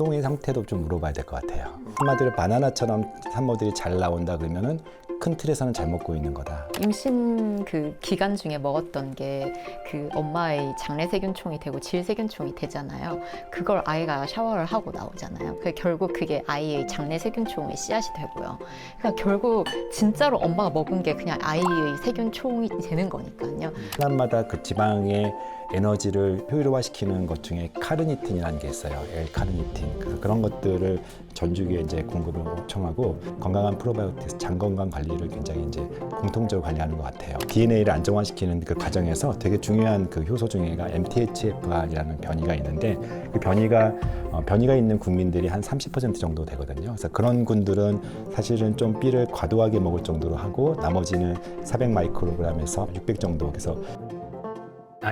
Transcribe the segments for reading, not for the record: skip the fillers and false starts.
똥의 상태도 좀 물어봐야 될 것 같아요. 한마디로 바나나처럼 산모들이 잘 나온다 그러면은 큰 틀에서는 잘 먹고 있는 거다. 임신 그 기간 중에 먹었던 게 그 엄마의 장내세균총이 되고 질세균총이 되잖아요. 그걸 아이가 샤워를 하고 나오잖아요. 결국 그게 아이의 장내세균총의 씨앗이 되고요. 그러니까 결국 진짜로 엄마가 먹은 게 그냥 아이의 세균총이 되는 거니까요. 사람마다 그 지방의 에너지를 효율화시키는 것 중에 카르니틴이라는 게 있어요. L-카르니틴. 그래서 그런 것들을 전주기에 이제 공급을 요청하고 건강한 프로바이오틱스 장 건강 관리를 굉장히 이제 공통적으로 관리하는 것 같아요. DNA를 안정화시키는 그 과정에서 되게 중요한 그 효소 중에가 MTHFR이라는 변이가 있는데 그 변이가 있는 국민들이 한 30% 정도 되거든요. 그래서 그런 군들은 사실은 좀 B를 과도하게 먹을 정도로 하고 나머지는 400 마이크로그램에서 600 정도. 그래서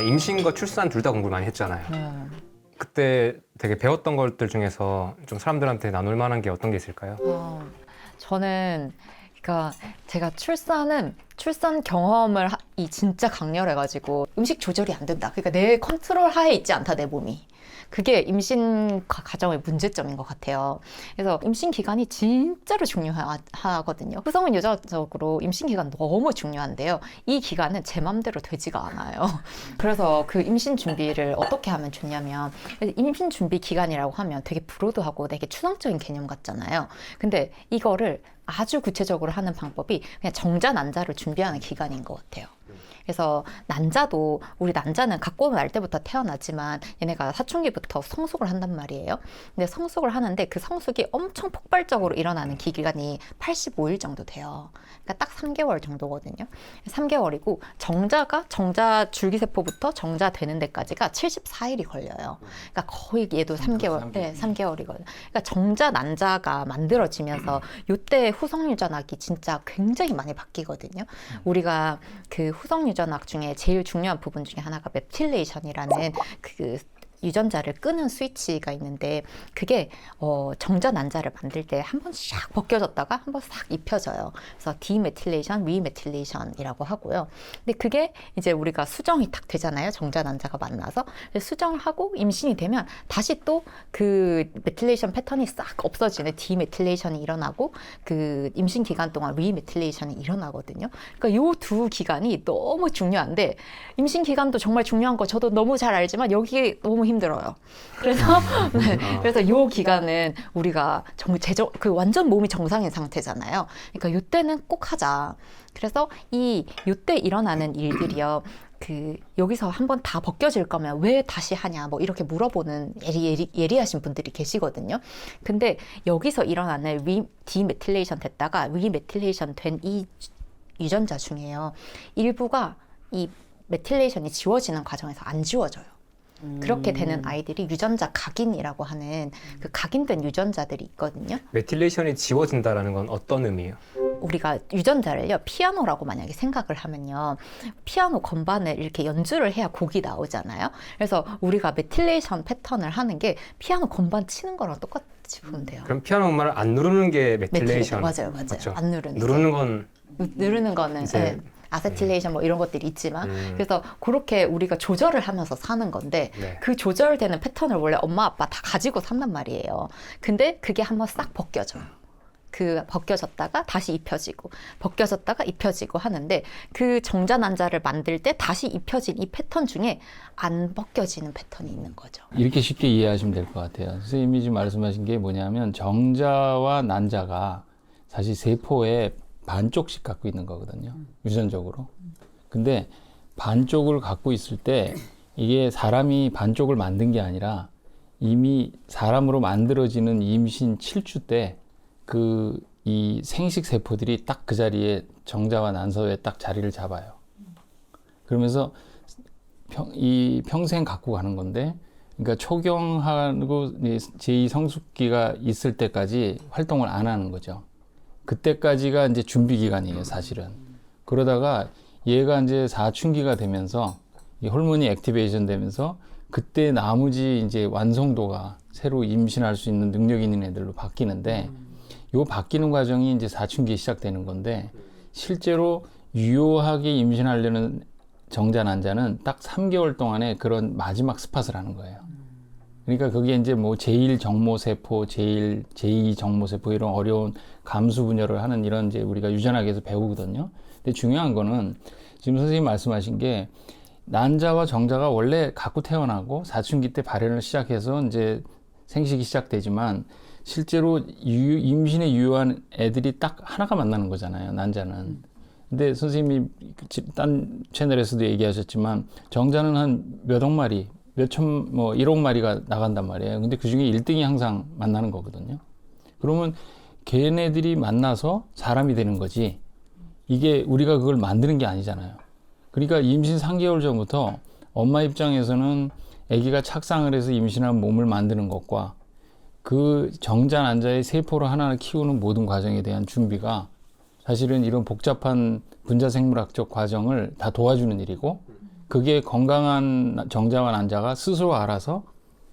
임신과 출산 둘 다 공부를 많이 했잖아요. 그때 되게 배웠던 것들 중에서 좀 사람들한테 나눌 만한 게 어떤 게 있을까요? 저는 그러니까 제가 출산 경험을 진짜 강렬해가지고 음식 조절이 안 된다. 그러니까 내 컨트롤 하에 있지 않다, 내 몸이. 그게 임신 과정의 문제점인 것 같아요. 그래서 임신 기간이 진짜로 중요하거든요. 여성은 여자적으로 임신 기간 너무 중요한데요. 이 기간은 제 맘대로 되지가 않아요. 그래서 그 임신 준비를 어떻게 하면 좋냐면, 임신 준비 기간이라고 하면 되게 브로드하고 되게 추상적인 개념 같잖아요. 근데 이거를 아주 구체적으로 하는 방법이 그냥 정자 난자를 준비하는 기간인 것 같아요. 그래서 난자도, 우리 난자는 갖고 날 때부터 태어나지만 얘네가 사춘기부터 성숙을 한단 말이에요. 근데 성숙을 하는데 그 성숙이 엄청 폭발적으로 일어나는 기간이 85일 정도 돼요. 그러니까 딱 3개월 정도거든요. 3개월이고 정자 줄기세포부터 정자 되는 데까지가 74일이 걸려요. 그러니까 거의 얘도 3개월, 네, 3개월이거든요. 그러니까 정자 난자가 만들어지면서 이때 후성유전학이 진짜 굉장히 많이 바뀌거든요. 우리가 그 후성유전학 중에 제일 중요한 부분 중에 하나가 메틸레이션이라는 그 유전자를 끄는 스위치가 있는데 그게 정자 난자를 만들 때 한 번 싹 벗겨졌다가 한 번 싹 입혀져요. 그래서 디메틸레이션, 리메틸레이션이라고 하고요. 근데 그게 이제 우리가 수정이 딱 되잖아요. 정자 난자가 만나서 수정을 하고 임신이 되면 다시 또 그 메틸레이션 패턴이 싹 없어지는 디메틸레이션이 일어나고 그 임신 기간 동안 리메틸레이션이 일어나거든요. 그러니까 요 두 기간이 너무 중요한데 임신 기간도 정말 중요한 거 저도 너무 잘 알지만 여기 너무 힘들어요. 그래서 네, 그래서 요 기간은 우리가 그 완전 몸이 정상인 상태잖아요. 그러니까 요때는 꼭 하자. 그래서 요때 일어나는 일들이요. 여기서 한번 다 벗겨질 거면 왜 다시 하냐 뭐 이렇게 물어보는 예리하신 분들이 계시거든요. 근데 여기서 일어나는 디메틸레이션 됐다가 리메틸레이션 된 이 유전자 중에요. 일부가 이 메틸레이션이 지워지는 과정에서 안 지워져요. 그렇게 되는 아이들이 유전자 각인이라고 하는 그 각인된 유전자들이 있거든요. 메틸레이션이 지워진다는 건 어떤 의미예요? 우리가 유전자를요, 피아노라고 만약에 생각을 하면요, 피아노 건반을 이렇게 연주를 해야 곡이 나오잖아요. 그래서 우리가 메틸레이션 패턴을 하는 게 피아노 건반 치는 거랑 똑같이 보면 돼요. 그럼 피아노 음악을 안 누르는 게 메틸레이션? 맞아요. 맞죠? 안 누르는 누르는 거는 이제 네. 아세틸레이션 뭐 이런 것들이 있지만 그래서 그렇게 우리가 조절을 하면서 사는 건데 네. 그 조절되는 패턴을 원래 엄마 아빠 다 가지고 산단 말이에요. 근데 그게 한번 싹 벗겨져요. 그 벗겨졌다가 다시 입혀지고 벗겨졌다가 입혀지고 하는데 그 정자 난자를 만들 때 다시 입혀진 이 패턴 중에 안 벗겨지는 패턴이 있는 거죠. 이렇게 쉽게 이해하시면 될 것 같아요. 선생님이 지금 말씀하신 게 뭐냐면 정자와 난자가 사실 세포의 반쪽씩 갖고 있는 거거든요. 유전적으로. 근데 반쪽을 갖고 있을 때 이게 사람이 반쪽을 만든 게 아니라 이미 사람으로 만들어지는 임신 7주 때 이 생식 세포들이 딱 그 자리에 정자와 난서에 딱 자리를 잡아요. 그러면서 평생 갖고 가는 건데, 그러니까 초경하고 제2성숙기가 있을 때까지 활동을 안 하는 거죠. 그때까지가 이제 준비 기간이에요, 사실은. 그러다가 얘가 이제 사춘기가 되면서 이 호르몬이 액티베이션 되면서 그때 나머지 이제 완성도가 새로 임신할 수 있는 능력 있는 애들로 바뀌는데, 요 바뀌는 과정이 이제 사춘기에 시작되는 건데, 실제로 유효하게 임신하려는 정자 난자는 딱 3개월 동안에 그런 마지막 스팟을 하는 거예요. 그러니까 거기에 이제 뭐 제1정모세포, 제2정모세포 이런 어려운 감수 분열을 하는 이런 이제 우리가 유전학에서 배우거든요. 근데 중요한 거는 지금 선생님 말씀하신 게 난자와 정자가 원래 갖고 태어나고 사춘기 때 발현을 시작해서 이제 생식이 시작되지만 실제로 임신에 유효한 애들이 딱 하나가 만나는 거잖아요, 난자는. 근데 선생님이 딴 채널에서도 얘기하셨지만 정자는 한 몇 억 마리, 몇천, 뭐 1억 마리가 나간단 말이에요. 근데 그 중에 1등이 항상 만나는 거거든요. 그러면 걔네들이 만나서 사람이 되는 거지. 이게 우리가 그걸 만드는 게 아니잖아요. 그러니까 임신 3개월 전부터 엄마 입장에서는 아기가 착상을 해서 임신한 몸을 만드는 것과 그 정자 난자의 세포를 하나를 키우는 모든 과정에 대한 준비가 사실은 이런 복잡한 분자생물학적 과정을 다 도와주는 일이고, 그게 건강한 정자와 난자가 스스로 알아서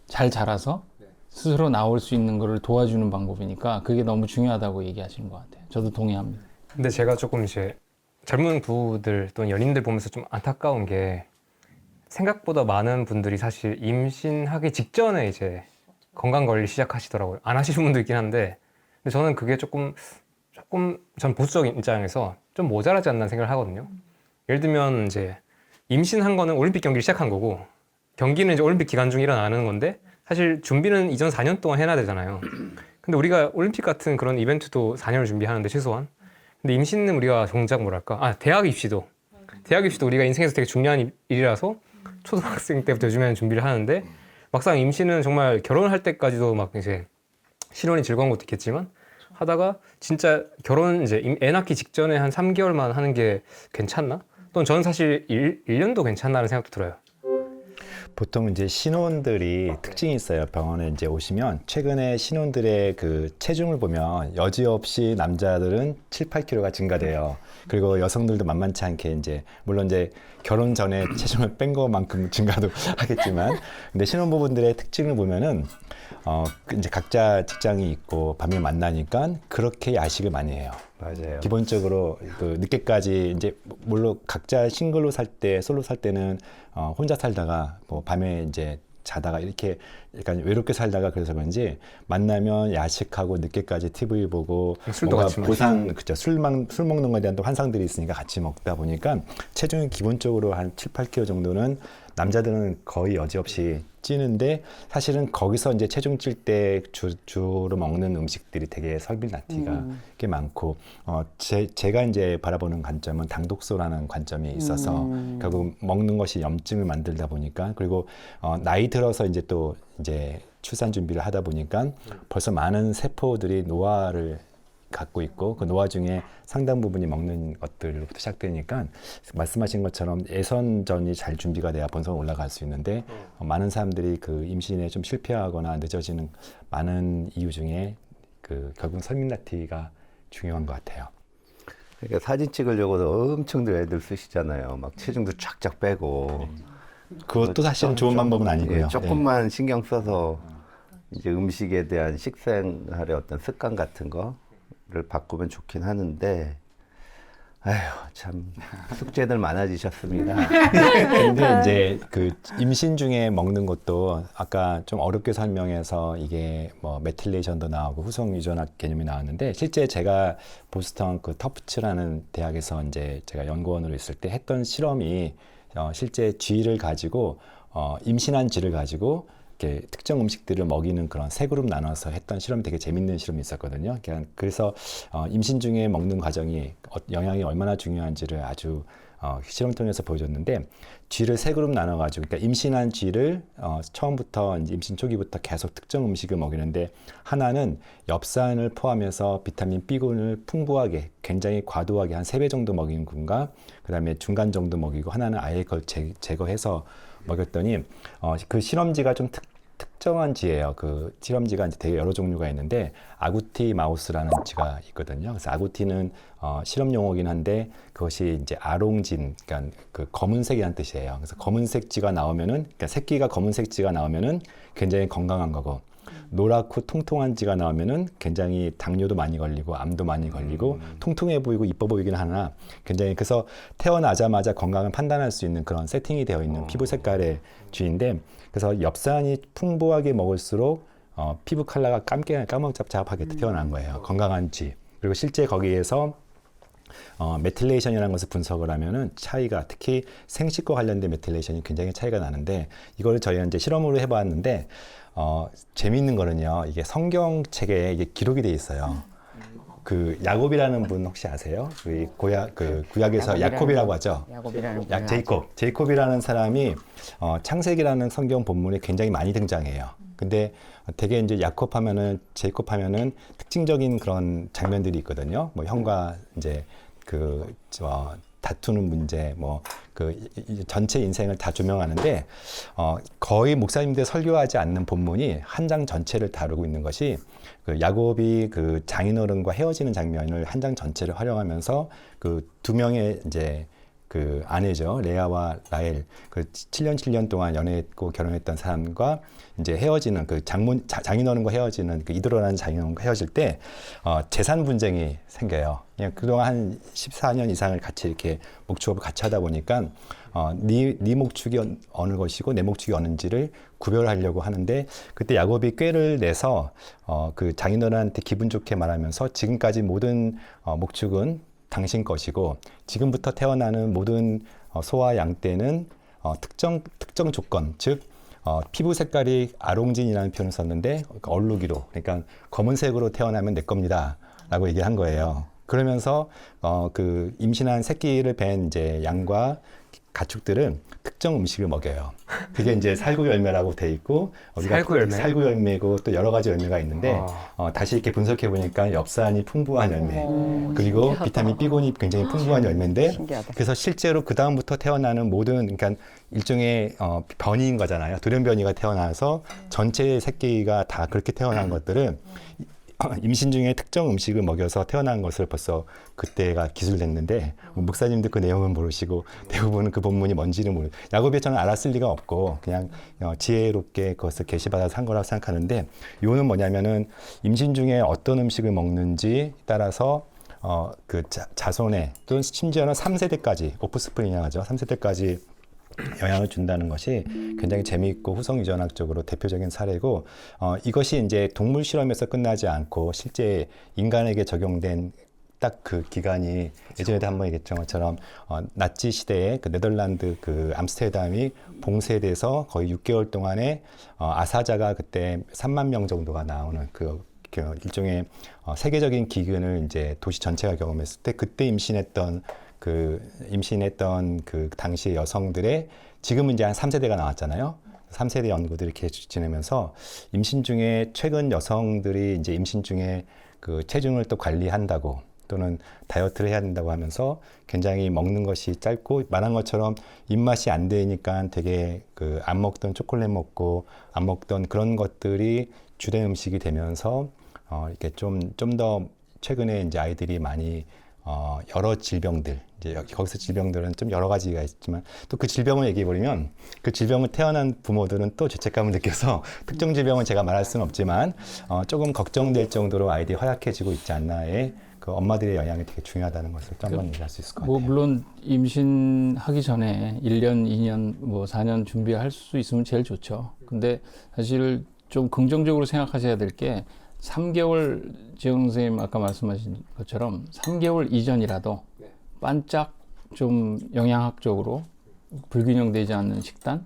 잘 자라서 스스로 나올 수 있는 것을 도와주는 방법이니까 그게 너무 중요하다고 얘기하시는 것 같아요. 저도 동의합니다. 근데 제가 조금 이제 젊은 부부들 또는 연인들 보면서 좀 안타까운 게 생각보다 많은 분들이 사실 임신하기 직전에 이제 건강 관리 시작하시더라고요. 안 하시는 분도 있긴 한데, 근데 저는 그게 조금 전 보수적인 입장에서 좀 모자라지 않나 생각을 하거든요. 예를 들면 이제 임신한 거는 올림픽 경기를 시작한 거고, 경기는 이제 올림픽 기간 중에 일어나는 건데 사실 준비는 이전 4년 동안 해놔야 되잖아요. 근데 우리가 올림픽 같은 그런 이벤트도 4년을 준비하는데 최소한. 근데 임신은 우리가 정작 뭐랄까, 대학 입시도 우리가 인생에서 되게 중요한 일이라서 초등학생 때부터 요즘에는 준비를 하는데, 막상 임신은 정말 결혼할 때까지도 막 이제 신혼이 즐거운 것도 있겠지만 하다가 진짜 결혼 이제 애 낳기 직전에 한 3개월만 하는 게 괜찮나? 또는 저는 사실 1년도 괜찮나는 생각도 들어요. 보통 이제 신혼들이 특징이 있어요. 병원에 이제 오시면 최근에 신혼들의 그 체중을 보면 여지없이 남자들은 7, 8kg가 증가돼요. 그리고 여성들도 만만치 않게 이제 물론 이제 결혼 전에 체중을 뺀 것만큼 증가도 하겠지만, 근데 신혼부부들의 특징을 보면은 이제 각자 직장이 있고 밤에 만나니까 그렇게 야식을 많이 해요. 맞아요. 기본적으로 그 늦게까지 이제 물론 각자 싱글로 살 때, 솔로 살 때는 혼자 살다가 뭐 밤에 이제 자다가 이렇게 약간 외롭게 살다가 그래서 그런지 만나면 야식하고 늦게까지 TV 보고 술도 뭔가 같이 보상, 그죠, 술 먹는 거에 대한 또 환상들이 있으니까 같이 먹다 보니까 체중이 기본적으로 한 7, 8kg 정도는 남자들은 거의 여지없이 찌는데, 사실은 거기서 이제 체중 찔 때 주로 먹는 음식들이 되게 설비나티가 꽤 많고, 제가 이제 바라보는 관점은 당독소라는 관점이 있어서 결국 먹는 것이 염증을 만들다 보니까, 그리고 나이 들어서 이제 또 이제 출산 준비를 하다 보니까 벌써 많은 세포들이 노화를 갖고 있고, 그 노화 중에 상당 부분이 먹는 것들로부터 시작되니까 말씀하신 것처럼 예선전이 잘 준비가 돼야 본선 올라갈 수 있는데, 많은 사람들이 그 임신에 좀 실패하거나 늦어지는 많은 이유 중에 그 결국 설민나티가 중요한 것 같아요. 그러니까 사진 찍으려고도 엄청들 애들 쓰시잖아요. 막 체중도 쫙쫙 빼고. 그것도 사실은 좋은 방법은 아니고요. 예, 조금만 신경 써서 이제 음식에 대한 식생활의 어떤 습관 같은 거를 바꾸면 좋긴 하는데, 아휴, 참 숙제들 많아지셨습니다. 근데 이제 그 임신 중에 먹는 것도 아까 좀 어렵게 설명해서 이게 뭐 메틸레이션도 나오고 후성 유전학 개념이 나왔는데, 실제 제가 보스턴 그 터프츠라는 대학에서 이제 제가 연구원으로 있을 때 했던 실험이 실제 쥐를 가지고 임신한 쥐를 가지고 이렇게 특정 음식들을 먹이는 그런 세 그룹 나눠서 했던 실험이 되게 재밌는 실험이 있었거든요. 그래서 임신 중에 먹는 과정이 영양이 얼마나 중요한지를 아주 실험 통해서 보여줬는데, 쥐를 세 그룹 나눠가지고, 그러니까 임신한 쥐를 처음부터 이제 임신 초기부터 계속 특정 음식을 먹이는데, 하나는 엽산을 포함해서 비타민 B군을 풍부하게 굉장히 과도하게 한 3배 정도 먹인 군과, 그 다음에 중간 정도 먹이고, 하나는 아예 그걸 제거해서 먹였더니 그 실험지가 좀 특정한 쥐예요. 그 실험지가 이제 되게 여러 종류가 있는데 아구티 마우스라는 쥐가 있거든요. 그래서 아구티는 실험 용어긴 한데 그것이 이제 아롱진, 그러니까 그 검은색이라는 뜻이에요. 그래서 검은색 쥐가 나오면은, 그러니까 새끼가 검은색 쥐가 나오면은 굉장히 건강한 거고, 노랗고 통통한 지가 나오면은 굉장히 당뇨도 많이 걸리고 암도 많이 걸리고 통통해 보이고 이뻐 보이긴 하나 굉장히 그래서 태어나자마자 건강을 판단할 수 있는 그런 세팅이 되어 있는 피부 색깔의 쥐인데 그래서 엽산이 풍부하게 먹을수록 피부 컬러가 까먹잡잡하게 태어난 거예요. 건강한 쥐. 그리고 실제 거기에서 메틸레이션이라는 것을 분석을 하면은 차이가 특히 생식과 관련된 메틸레이션이 굉장히 차이가 나는데 이걸 저희는 이제 실험으로 해봤는데 재미있는 거는요 이게 성경책에 이게 기록이 돼 있어요. 그 야곱이라는 분 혹시 아세요? 그 구약에서 야곱이라고 하죠. 야곱이라는 분을 제이콥이라는 사람이 창세기라는 성경 본문에 굉장히 많이 등장해요. 근데 되게 이제 제이콥 하면은 특징적인 그런 장면들이 있거든요. 뭐 형과 이제 다투는 문제, 전체 인생을 다 조명하는데 거의 목사님들 설교하지 않는 본문이 한 장 전체를 다루고 있는 것이 그 야곱이 그 장인어른과 헤어지는 장면을 한 장 전체를 활용하면서 그 두 명의 이제 그 아내죠 레아와 라헬 그 7년 동안 연애했고 결혼했던 사람과 이제 헤어지는 그 장인어른과 헤어지는 그 이드로라는 장인어른과 헤어질 때 재산 분쟁이 생겨요. 그냥 그동안 한 14년 이상을 같이 이렇게 목축업을 같이 하다 보니까 네 목축이 어느 것이고 내 목축이 어는지를 구별하려고 하는데 그때 야곱이 꾀를 내서 그 장인어른한테 기분 좋게 말하면서 지금까지 모든 목축은 당신 것이고 지금부터 태어나는 모든 소와 양 떼는 특정 조건 즉 피부 색깔이 아롱진이라는 표현을 썼는데 얼룩이로 그러니까 검은색으로 태어나면 내 겁니다 라고 얘기한 거예요. 그러면서 그 임신한 새끼를 뵌 이제 양과 가축들은 특정 음식을 먹여요. 그게 이제 살구 열매라고 돼 있고 살구 열매고 또 여러 가지 열매가 있는데 다시 이렇게 분석해 보니까 엽산이 풍부한 열매 그리고 신기하다. 비타민 B군이 굉장히 풍부한 열매인데 신기하다. 그래서 실제로 그 다음부터 태어나는 모든 그러니까 일종의 변이인 거잖아요. 돌연변이가 태어나서 전체 새끼가 다 그렇게 태어난 것들은 임신 중에 특정 음식을 먹여서 태어난 것을 벌써 그때가 기술됐는데 목사님도 그 내용은 모르시고 대부분은 그 본문이 뭔지는 모르고 야곱이 저는 알았을 리가 없고 그냥 지혜롭게 그것을 계시받아서 한 거라고 생각하는데 이거는 뭐냐면은 임신 중에 어떤 음식을 먹는지 따라서 그 자손에 또는 심지어는 3세대까지 오프스프링이라고 하죠. 3세대까지 영향을 준다는 것이 굉장히 재미있고 후성 유전학적으로 대표적인 사례고 이것이 이제 동물 실험에서 끝나지 않고 실제 인간에게 적용된 딱 그 기간이 예전에도 한번 얘기했던 것처럼 나치 시대에 그 네덜란드 그 암스테르담이 봉쇄돼서 거의 6개월 동안에 아사자가 그때 3만 명 정도가 나오는 그 일종의 세계적인 기근을 이제 도시 전체가 경험했을 때 그때 임신했던 그 당시 여성들의 지금은 이제 한 3세대가 나왔잖아요. 3세대 연구들이 이렇게 지내면서 임신 중에 최근 여성들이 이제 임신 중에 그 체중을 또 관리한다고 또는 다이어트를 해야 된다고 하면서 굉장히 먹는 것이 짧고 말한 것처럼 입맛이 안 되니까 되게 그 안 먹던 초콜릿 먹고 안 먹던 그런 것들이 주된 음식이 되면서 이렇게 좀 더 최근에 이제 아이들이 많이 여러 질병들 이제 거기서 질병들은 좀 여러 가지가 있지만 또 그 질병을 얘기해 버리면 그 질병을 태어난 부모들은 또 죄책감을 느껴서 특정 질병은 제가 말할 수는 없지만 조금 걱정될 정도로 아이들이 허약해지고 있지 않나에 그 엄마들의 영향이 되게 중요하다는 것을 또 한번 얘기할 수 있을 것 같아요. 물론 임신하기 전에 1년, 2년, 4년 준비할 수 있으면 제일 좋죠. 근데 사실 좀 긍정적으로 생각하셔야 될 게 3개월 지영 선생님 아까 말씀하신 것처럼 3개월 이전이라도 반짝 좀 영양학적으로 불균형되지 않는 식단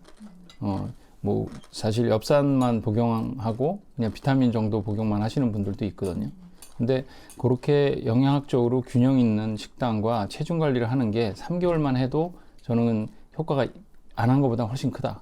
사실 엽산만 복용하고 그냥 비타민 정도 복용만 하시는 분들도 있거든요. 근데 그렇게 영양학적으로 균형 있는 식단과 체중 관리를 하는 게 3개월만 해도 저는 효과가 안 한 것보다 훨씬 크다.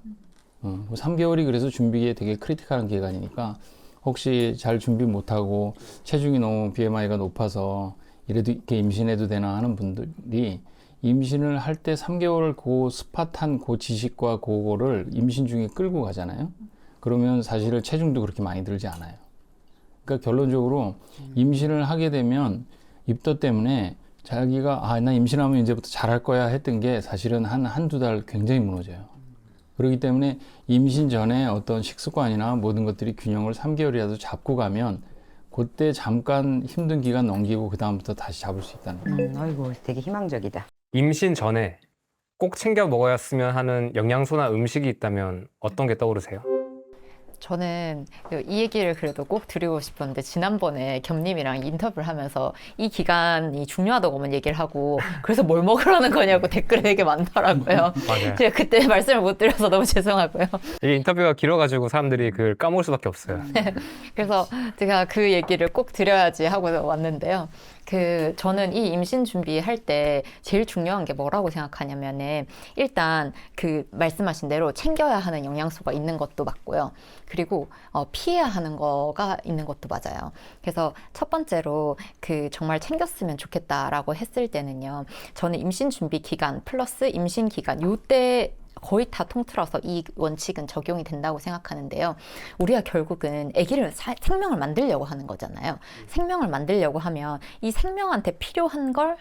3개월이 그래서 준비에 되게 크리티컬한 기간이니까 혹시 잘 준비 못하고 체중이 너무 BMI가 높아서 이래도 이렇게 임신해도 되나 하는 분들이 임신을 할 때 3개월 그 스팟한 그 지식과 그거를 임신 중에 끌고 가잖아요. 그러면 사실은 체중도 그렇게 많이 들지 않아요. 그러니까 결론적으로 임신을 하게 되면 입덧 때문에 자기가 나 임신하면 이제부터 잘할 거야 했던 게 사실은 한두 달 굉장히 무너져요. 그렇기 때문에 임신 전에 어떤 식습관이나 모든 것들이 균형을 3개월이라도 잡고 가면 그때 잠깐 힘든 기간 넘기고 그 다음부터 다시 잡을 수 있다는 거예요. 아이고 되게 희망적이다. 임신 전에 꼭 챙겨 먹어야으면 하는 영양소나 음식이 있다면 어떤 게 떠오르세요? 저는 이 얘기를 그래도 꼭 드리고 싶었는데 지난번에 겸님이랑 인터뷰를 하면서 이 기간이 중요하다고만 얘기를 하고 그래서 뭘 먹으라는 거냐고 댓글이 되게 많더라고요. 맞아요. 제가 그때 말씀을 못 드려서 너무 죄송하고요. 이게 인터뷰가 길어가지고 사람들이 그걸 까먹을 수밖에 없어요. 그래서 제가 그 얘기를 꼭 드려야지 하고 왔는데요. 저는 이 임신 준비할 때 제일 중요한 게 뭐라고 생각하냐면은 일단 말씀하신 대로 챙겨야 하는 영양소가 있는 것도 맞고요. 그리고 피해야 하는 거가 있는 것도 맞아요. 그래서 첫 번째로 정말 챙겼으면 좋겠다라고 했을 때는요. 저는 임신 준비 기간 플러스 임신 기간 요때 거의 다 통틀어서 이 원칙은 적용이 된다고 생각하는데요. 우리가 결국은 아기를 생명을 만들려고 하는 거잖아요. 생명을 만들려고 하면 이 생명한테 필요한 걸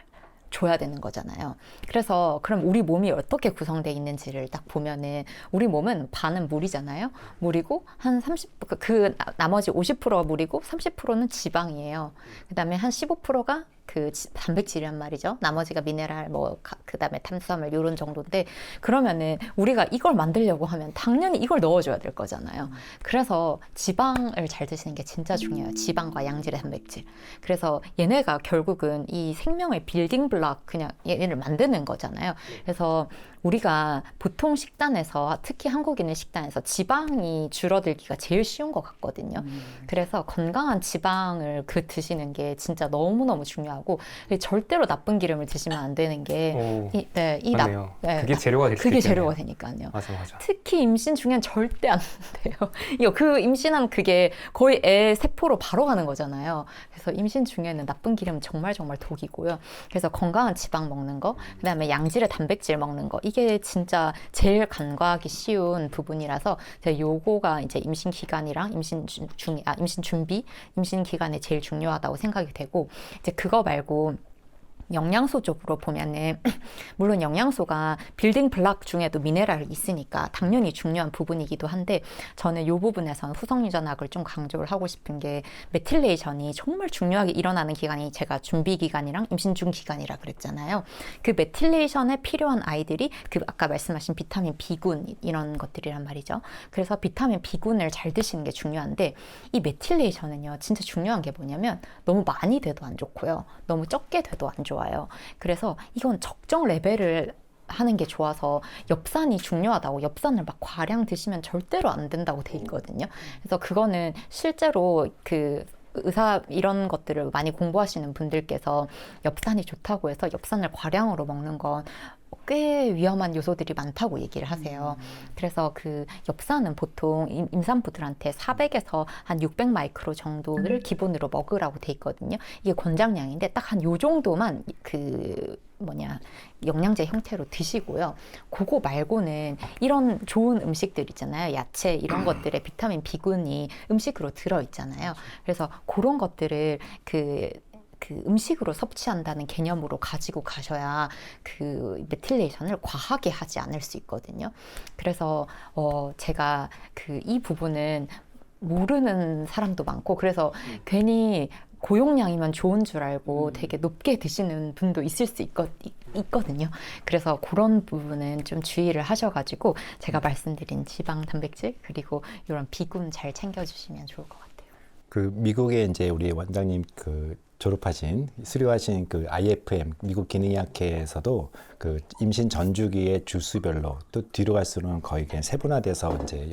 줘야 되는 거잖아요. 그래서 그럼 우리 몸이 어떻게 구성되어 있는지를 딱 보면은 우리 몸은 반은 물이잖아요. 물이고 한 나머지 50%가 물이고 30%는 지방이에요. 그다음에 한 15%가 단백질이란 말이죠. 나머지가 미네랄, 그다음에 탄수화물 이런 정도인데 그러면은 우리가 이걸 만들려고 하면 당연히 이걸 넣어줘야 될 거잖아요. 그래서 지방을 잘 드시는 게 진짜 중요해요. 지방과 양질의 단백질. 그래서 얘네가 결국은 이 생명의 빌딩 블록 그냥 얘를 만드는 거잖아요. 그래서 우리가 보통 식단에서 특히 한국인의 식단에서 지방이 줄어들기가 제일 쉬운 것 같거든요. 그래서 건강한 지방을 드시는 게 진짜 너무너무 중요하고 절대로 나쁜 기름을 드시면 안 되는 게 맞네요. 그게 재료가 될 수 그게 있겠네요. 재료가 되니까요. 맞아. 특히 임신 중엔 절대 안 돼요. 임신하면 그게 거의 애 세포로 바로 가는 거잖아요. 그래서 임신 중에는 나쁜 기름은 정말 독이고요. 그래서 건강한 지방 먹는 거, 그다음에 양질의 단백질 먹는 거 이게 진짜 제일 간과하기 쉬운 부분이라서 제가 요거가 이제 임신 기간이랑 임신 준비, 임신 기간에 제일 중요하다고 생각이 되고 이제 그거 말고 영양소 쪽으로 보면은 물론 영양소가 빌딩 블록 중에도 미네랄이 있으니까 당연히 중요한 부분이기도 한데 저는 이 부분에서는 후성유전학을 좀 강조를 하고 싶은 게 메틸레이션이 정말 중요하게 일어나는 기간이 제가 준비 기간이랑 임신 중 기간이라 그랬잖아요. 그 메틸레이션에 필요한 아이들이 아까 말씀하신 비타민 B군 이런 것들이란 말이죠. 그래서 비타민 B군을 잘 드시는 게 중요한데 이 메틸레이션은요 진짜 중요한 게 뭐냐면 너무 많이 돼도 안 좋고요. 너무 적게 돼도 안 좋아요. 그래서 이건 적정 레벨을 하는 게 좋아서 엽산이 중요하다고 엽산을 막 과량 드시면 절대로 안 된다고 돼 있거든요. 그래서 그거는 실제로 의사 이런 것들을 많이 공부하시는 분들께서 엽산이 좋다고 해서 엽산을 과량으로 먹는 건 꽤 위험한 요소들이 많다고 얘기를 하세요. 그래서 엽산은 보통 임산부들한테 400에서 한 600 마이크로 정도를 기본으로 먹으라고 돼 있거든요. 이게 권장량인데 딱 한 요 정도만 영양제 형태로 드시고요. 그거 말고는 이런 좋은 음식들 있잖아요. 야채 이런 것들에 비타민 B군이 음식으로 들어있잖아요. 그래서 그런 것들을 음식으로 섭취한다는 개념으로 가지고 가셔야 메틸레이션을 과하게 하지 않을 수 있거든요. 그래서 제가 이 부분은 모르는 사람도 많고 그래서 괜히 고용량이면 좋은 줄 알고 되게 높게 드시는 분도 있을 수 있거든요. 그래서 그런 부분은 좀 주의를 하셔가지고 제가 말씀드린 지방, 단백질 그리고 이런 비군 잘 챙겨주시면 좋을 것 같아요. 미국에 이제 우리 원장님 졸업하신 수료하신 IFM 미국 기능의학회에서도 임신 전주기의 주수별로 또 뒤로 갈수록 거의 그냥 세분화돼서 이제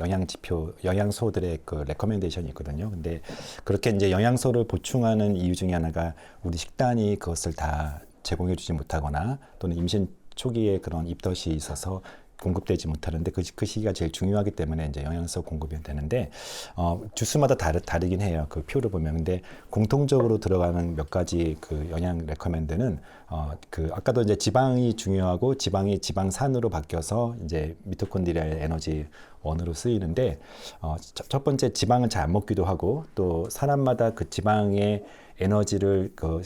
영양소들의 레커멘데이션이 있거든요. 근데 그렇게 이제 영양소를 보충하는 이유 중에 하나가 우리 식단이 그것을 다 제공해주지 못하거나 또는 임신 초기에 그런 입덧이 있어서 공급되지 못하는데 그 시기가 제일 중요하기 때문에 이제 영양소 공급이 되는데 주스마다 다르긴 해요. 그 표를 보면. 근데 공통적으로 들어가는 몇 가지 영양 레커멘드는 아까도 이제 지방이 중요하고 지방이 지방산으로 바뀌어서 이제 미토콘드리아의 에너지 원으로 쓰이는데 첫 번째 지방은 잘 안 먹기도 하고 또 사람마다 그 지방의 에너지를 그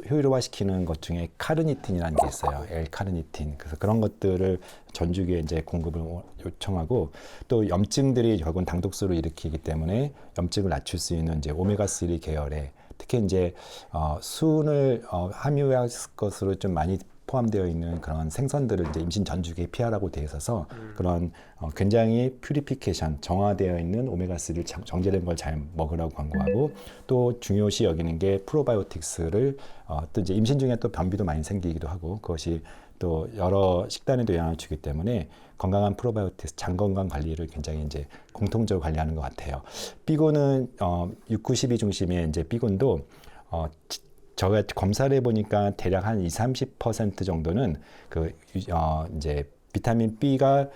효율화시키는 것 중에 카르니틴이라는 게 있어요. L-카르니틴. 그래서 그런 것들을 전주기에 이제 공급을 요청하고 또 염증들이 결국은 당독수를 일으키기 때문에 염증을 낮출 수 있는 이제 오메가3 계열의 특히 이제 수은을 함유할 것으로 좀 많이 포함되어 있는 그런 생선들을 이제 임신 전주기에 피하라고 되어 있어서 그런 굉장히 퓨리피케이션 정화되어 있는 오메가3를 정제된 걸 잘 먹으라고 광고하고 또 중요시 여기는 게 프로바이오틱스를 또 이제 임신 중에 또 변비도 많이 생기기도 하고 그것이 또 여러 식단에도 영향을 주기 때문에 건강한 프로바이오틱스 장 건강 관리를 굉장히 이제 공통적으로 관리하는 것 같아요. B군은 692 중심의 이제 B군도 저가 검사를 해보니까 대략 한 20-30% 정도는 이제 비타민 B가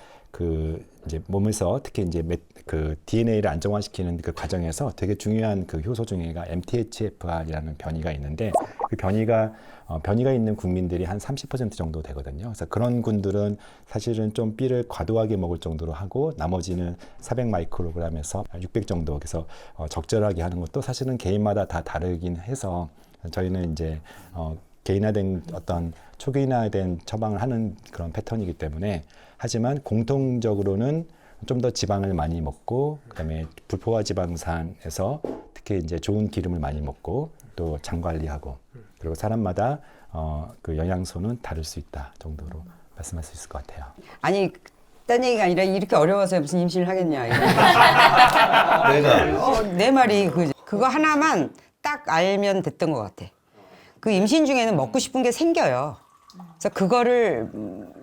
이제 몸에서 특히 이제 그 DNA를 안정화시키는 그 과정에서 되게 중요한 그 효소 중에가 MTHFR이라는 변이가 있는데 그 변이가 있는 국민들이 한 30% 정도 되거든요. 그래서 그런 군들은 사실은 좀 B를 과도하게 먹을 정도로 하고 나머지는 400 마이크로그램에서 600 정도 그래서 적절하게 하는 것도 사실은 개인마다 다 다르긴 해서 저희는 이제 개인화된 어떤 초기화된 처방을 하는 그런 패턴이기 때문에 하지만 공통적으로는 좀 더 지방을 많이 먹고 그다음에 불포화 지방산에서 특히 이제 좋은 기름을 많이 먹고 또 장 관리하고 그리고 사람마다 그 영양소는 다를 수 있다 정도로 말씀할 수 있을 것 같아요. 아니 딴 얘기가 아니라 이렇게 어려워서 무슨 임신을 하겠냐. 내가 내 말이 그거 하나만 딱 알면 됐던 것 같아. 그 임신 중에는 먹고 싶은 게 생겨요. 그래서 그거를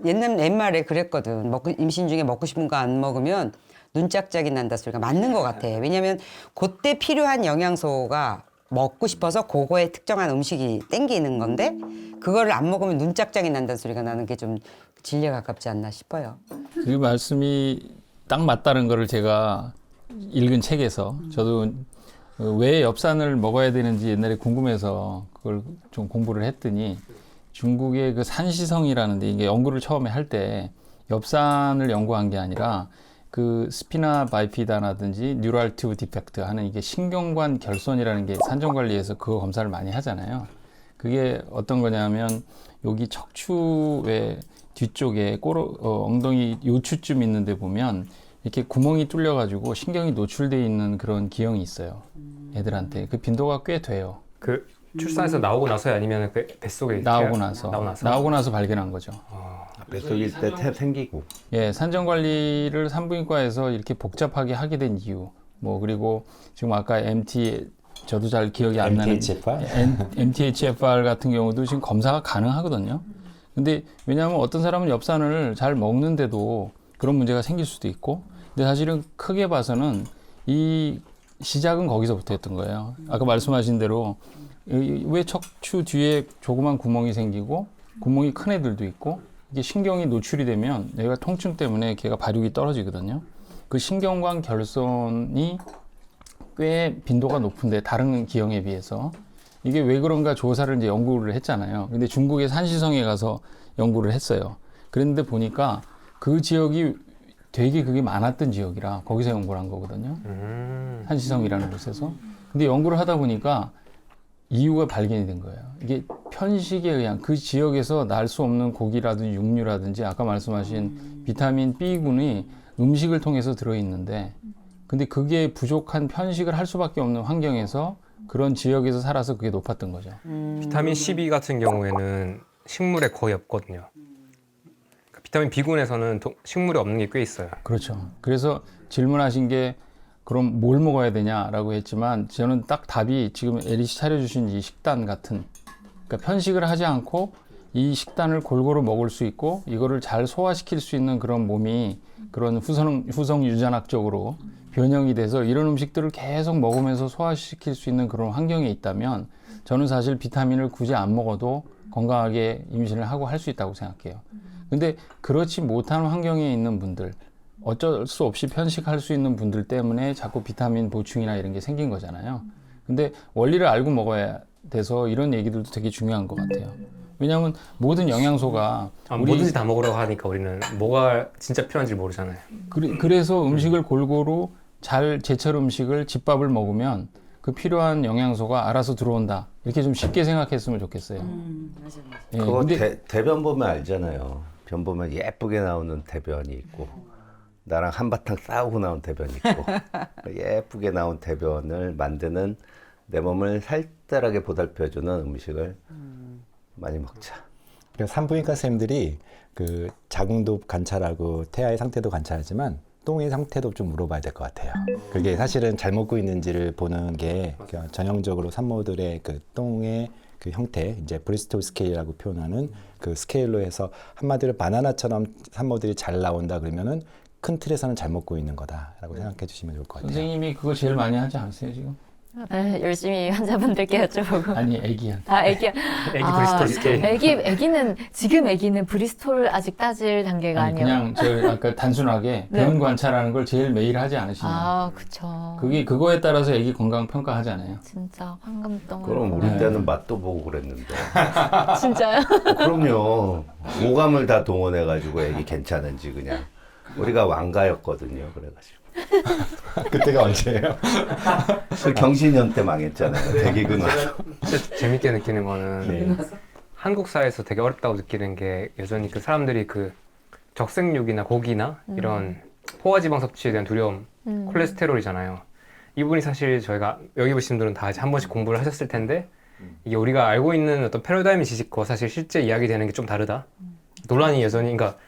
옛말에 그랬거든. 임신 중에 먹고 싶은 거 안 먹으면 눈짝짝이 난다 소리가 맞는 것 같아. 왜냐면 그때 필요한 영양소가 먹고 싶어서 그거에 특정한 음식이 땡기는 건데 그거를 안 먹으면 눈짝짝이 난다는 소리가 나는 게 좀 진리에 가깝지 않나 싶어요. 그 말씀이 딱 맞다는 거를 제가 읽은 책에서 저도 왜 엽산을 먹어야 되는지 옛날에 궁금해서 그걸 좀 공부를 했더니 중국의 그 산시성이라는데 이게 연구를 처음에 할 때 엽산을 연구한 게 아니라 그 스피나 바이피다라든지 뉴럴 튜브 디펙트 하는 이게 신경관 결손이라는 게 산정관리에서 그거 검사를 많이 하잖아요. 그게 어떤 거냐면 여기 척추의 뒤쪽에 엉덩이 요추쯤 있는데 보면 이렇게 구멍이 뚫려가지고 신경이 노출돼 있는 그런 기형이 있어요. 애들한테 그 빈도가 꽤 돼요. 그 출산해서 나오고 나서야 아니면 그 뱃속에 나오고 나서 발견한 거죠. 뱃속일 때 생기고 예, 산정 관리를 산부인과에서 이렇게 복잡하게 하게 된 이유. 그리고 지금 아까 저도 잘 기억이 안 나는 MTHFR 같은 경우도 지금 검사가 가능하거든요. 근데 왜냐하면 어떤 사람은 엽산을 잘 먹는데도 그런 문제가 생길 수도 있고, 근데 사실은 크게 봐서는 이 시작은 거기서부터였던 거예요. 아까 말씀하신 대로 왜 척추 뒤에 조그만 구멍이 생기고 구멍이 큰 애들도 있고 이게 신경이 노출이 되면 얘가 통증 때문에 걔가 발육이 떨어지거든요. 그 신경관 결손이 꽤 빈도가 높은데 다른 기형에 비해서 이게 왜 그런가 조사를 이제 연구를 했잖아요. 근데 중국의 산시성에 가서 연구를 했어요. 그런데 보니까 그 지역이 되게 그게 많았던 지역이라 거기서 연구를 한 거거든요. 산시성이라는 곳에서. 근데 연구를 하다 보니까 이유가 발견이 된 거예요. 이게 편식에 의한 그 지역에서 날 수 없는 고기라든지 육류라든지 아까 말씀하신 비타민 B군이 음식을 통해서 들어있는데 근데 그게 부족한 편식을 할 수밖에 없는 환경에서 그런 지역에서 살아서 그게 높았던 거죠. 비타민 C2 같은 경우에는 식물에 거의 없거든요. 그러니까 비타민 B군에서는 식물에 없는 게 꽤 있어요. 그렇죠. 그래서 질문하신 게 그럼 뭘 먹어야 되냐라고 했지만 저는 딱 답이 지금 에리 씨 차려주신 이 식단 같은, 그러니까 편식을 하지 않고 이 식단을 골고루 먹을 수 있고 이거를 잘 소화시킬 수 있는 그런 몸이 그런 후성 유전학적으로 변형이 돼서 이런 음식들을 계속 먹으면서 소화시킬 수 있는 그런 환경에 있다면 저는 사실 비타민을 굳이 안 먹어도 건강하게 임신을 하고 할 수 있다고 생각해요. 근데 그렇지 못한 환경에 있는 분들, 어쩔 수 없이 편식할 수 있는 분들 때문에 자꾸 비타민 보충이나 이런 게 생긴 거잖아요. 근데 원리를 알고 먹어야 돼서 이런 얘기들도 되게 중요한 것 같아요. 왜냐하면 모든 영양소가 뭐든지 다 먹으라고 하니까 우리는 뭐가 진짜 필요한지 모르잖아요. 그래서 음식을 골고루 잘 제철 음식을 집밥을 먹으면 그 필요한 영양소가 알아서 들어온다. 이렇게 좀 쉽게 생각했으면 좋겠어요. 맞아. 예, 그거 근데 대변 보면 알잖아요. 변 보면 예쁘게 나오는 대변이 있고 나랑 한바탕 싸우고 나온 대변이 있고 예쁘게 나온 대변을 만드는 내 몸을 살뜰하게 보살펴주는 음식을 많이 먹자. 그래서 산부인과 선생님들이 그 자궁도 관찰하고 태아의 상태도 관찰하지만 똥의 상태도 좀 물어봐야 될 것 같아요. 그게 사실은 잘 먹고 있는지를 보는 게 그러니까 전형적으로 산모들의 그 똥의 그 형태, 이제 브리스톨 스케일이라고 표현하는 그 스케일로 해서 한마디로 바나나처럼 산모들이 잘 나온다 그러면은 큰 틀에서는 잘 먹고 있는 거다라고 생각해 주시면 좋을 것 같아요. 선생님이 그거 제일 많이 하지 않으세요 지금? 네, 열심히 환자분들께 여쭤보고. 아니 애기한테. 애기 브리스톨 스케일. 애기는 브리스톨 아직 따질 단계가 아니 아니에요. 그냥 저 아까 단순하게 네. 병 관찰하는 걸 제일 매일 하지 않으시나요? 그쵸. 그게 그거에 따라서 애기 건강 평가하잖아요. 진짜 황금똥. 그럼 우리 네. 때는 맛도 보고 그랬는데. 진짜요? 그럼요. 오감을 다 동원해가지고 애기 괜찮은지 그냥. 우리가 왕가였거든요. 그래가지고. 그때가 언제예요? 그 경신년 때 망했잖아요. 대기근 와서. 진짜 재밌게 느끼는 거는 네. 한국 사회에서 되게 어렵다고 느끼는 게 여전히 그 사람들이 그 적색육이나 고기나 이런 포화지방 섭취에 대한 두려움, 콜레스테롤이잖아요. 이 부분이 사실 저희가 여기 보신 분들은 다 이제 한 번씩 공부를 하셨을 텐데 이게 우리가 알고 있는 어떤 패러다임 지식과 사실 실제 이야기되는 게 좀 다르다. 논란이 여전히 그러니까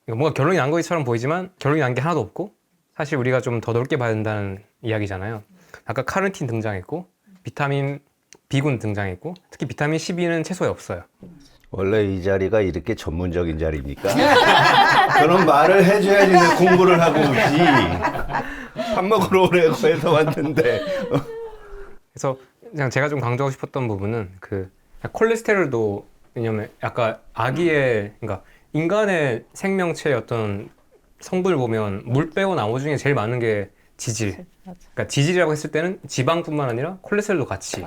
뭔가 결론이 난 것처럼 보이지만 결론이 난 게 하나도 없고 사실 우리가 좀 더 넓게 봐야 된다는 이야기잖아요. 아까 카르니틴 등장했고 비타민 B군 등장했고 특히 비타민 C2는 채소에 없어요. 원래 이 자리가 이렇게 전문적인 자리입니까? 그런 말을 해줘야지 내 공부를 하고 오지. 밥 먹으러 오라고 해서 왔는데. 그래서 그냥 제가 좀 강조하고 싶었던 부분은 그 콜레스테롤도 왜냐면 약간 아기의 그러니까 인간의 생명체의 어떤 성분을 보면 물 빼고 나머지 중에 제일 많은 게 지질. 그러니까 지질이라고 했을 때는 지방뿐만 아니라 콜레스테롤도 같이.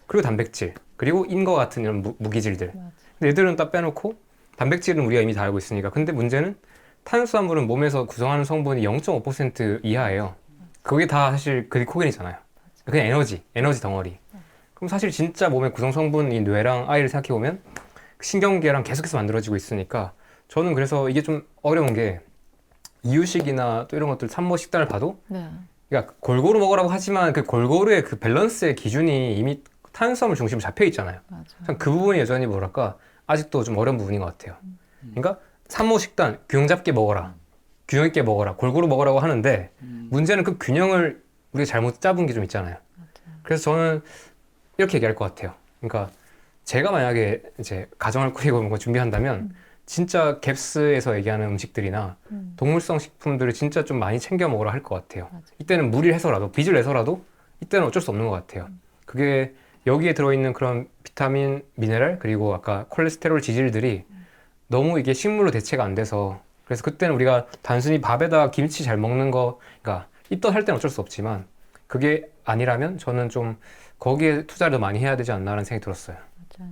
그리고 단백질. 그리고 인과 같은 이런 무기질들. 근데 얘들은 딱 빼놓고 단백질은 우리가 이미 다 알고 있으니까. 근데 문제는 탄수화물은 몸에서 구성하는 성분이 0.5% 이하예요. 그게 다 사실 글리코겐이잖아요. 그냥 에너지 덩어리. 그럼 사실 진짜 몸의 구성 성분이 뇌랑 아이를 생각해보면 신경계랑 계속해서 만들어지고 있으니까 저는 그래서 이게 좀 어려운 게 이유식이나 또 이런 것들 산모 식단을 봐도 네. 그러니까 골고루 먹으라고 하지만 그 골고루의 그 밸런스의 기준이 이미 탄수화물 중심으로 잡혀 있잖아요. 맞아요. 그 부분이 여전히 뭐랄까 아직도 좀 어려운 부분인 것 같아요. 그러니까 산모 식단 균형 잡게 먹어라, 균형 있게 먹어라, 골고루 먹으라고 하는데 문제는 그 균형을 우리가 잘못 잡은 게 좀 있잖아요. 그래서 저는 이렇게 얘기할 것 같아요. 그러니까 제가 만약에 이제 가정을 꾸리고 이런 거 준비한다면 진짜 갭스에서 얘기하는 음식들이나 동물성 식품들을 진짜 좀 많이 챙겨 먹으라 할 것 같아요. 이때는 무리를 해서라도 빚을 내서라도 이때는 어쩔 수 없는 것 같아요. 그게 여기에 들어있는 그런 비타민, 미네랄 그리고 아까 콜레스테롤 지질들이 너무 이게 식물로 대체가 안 돼서 그래서 그때는 우리가 단순히 밥에다 김치 잘 먹는 거 그러니까 있던 할 때는 어쩔 수 없지만 그게 아니라면 저는 좀 거기에 투자를 더 많이 해야 되지 않나라는 생각이 들었어요. 맞아요.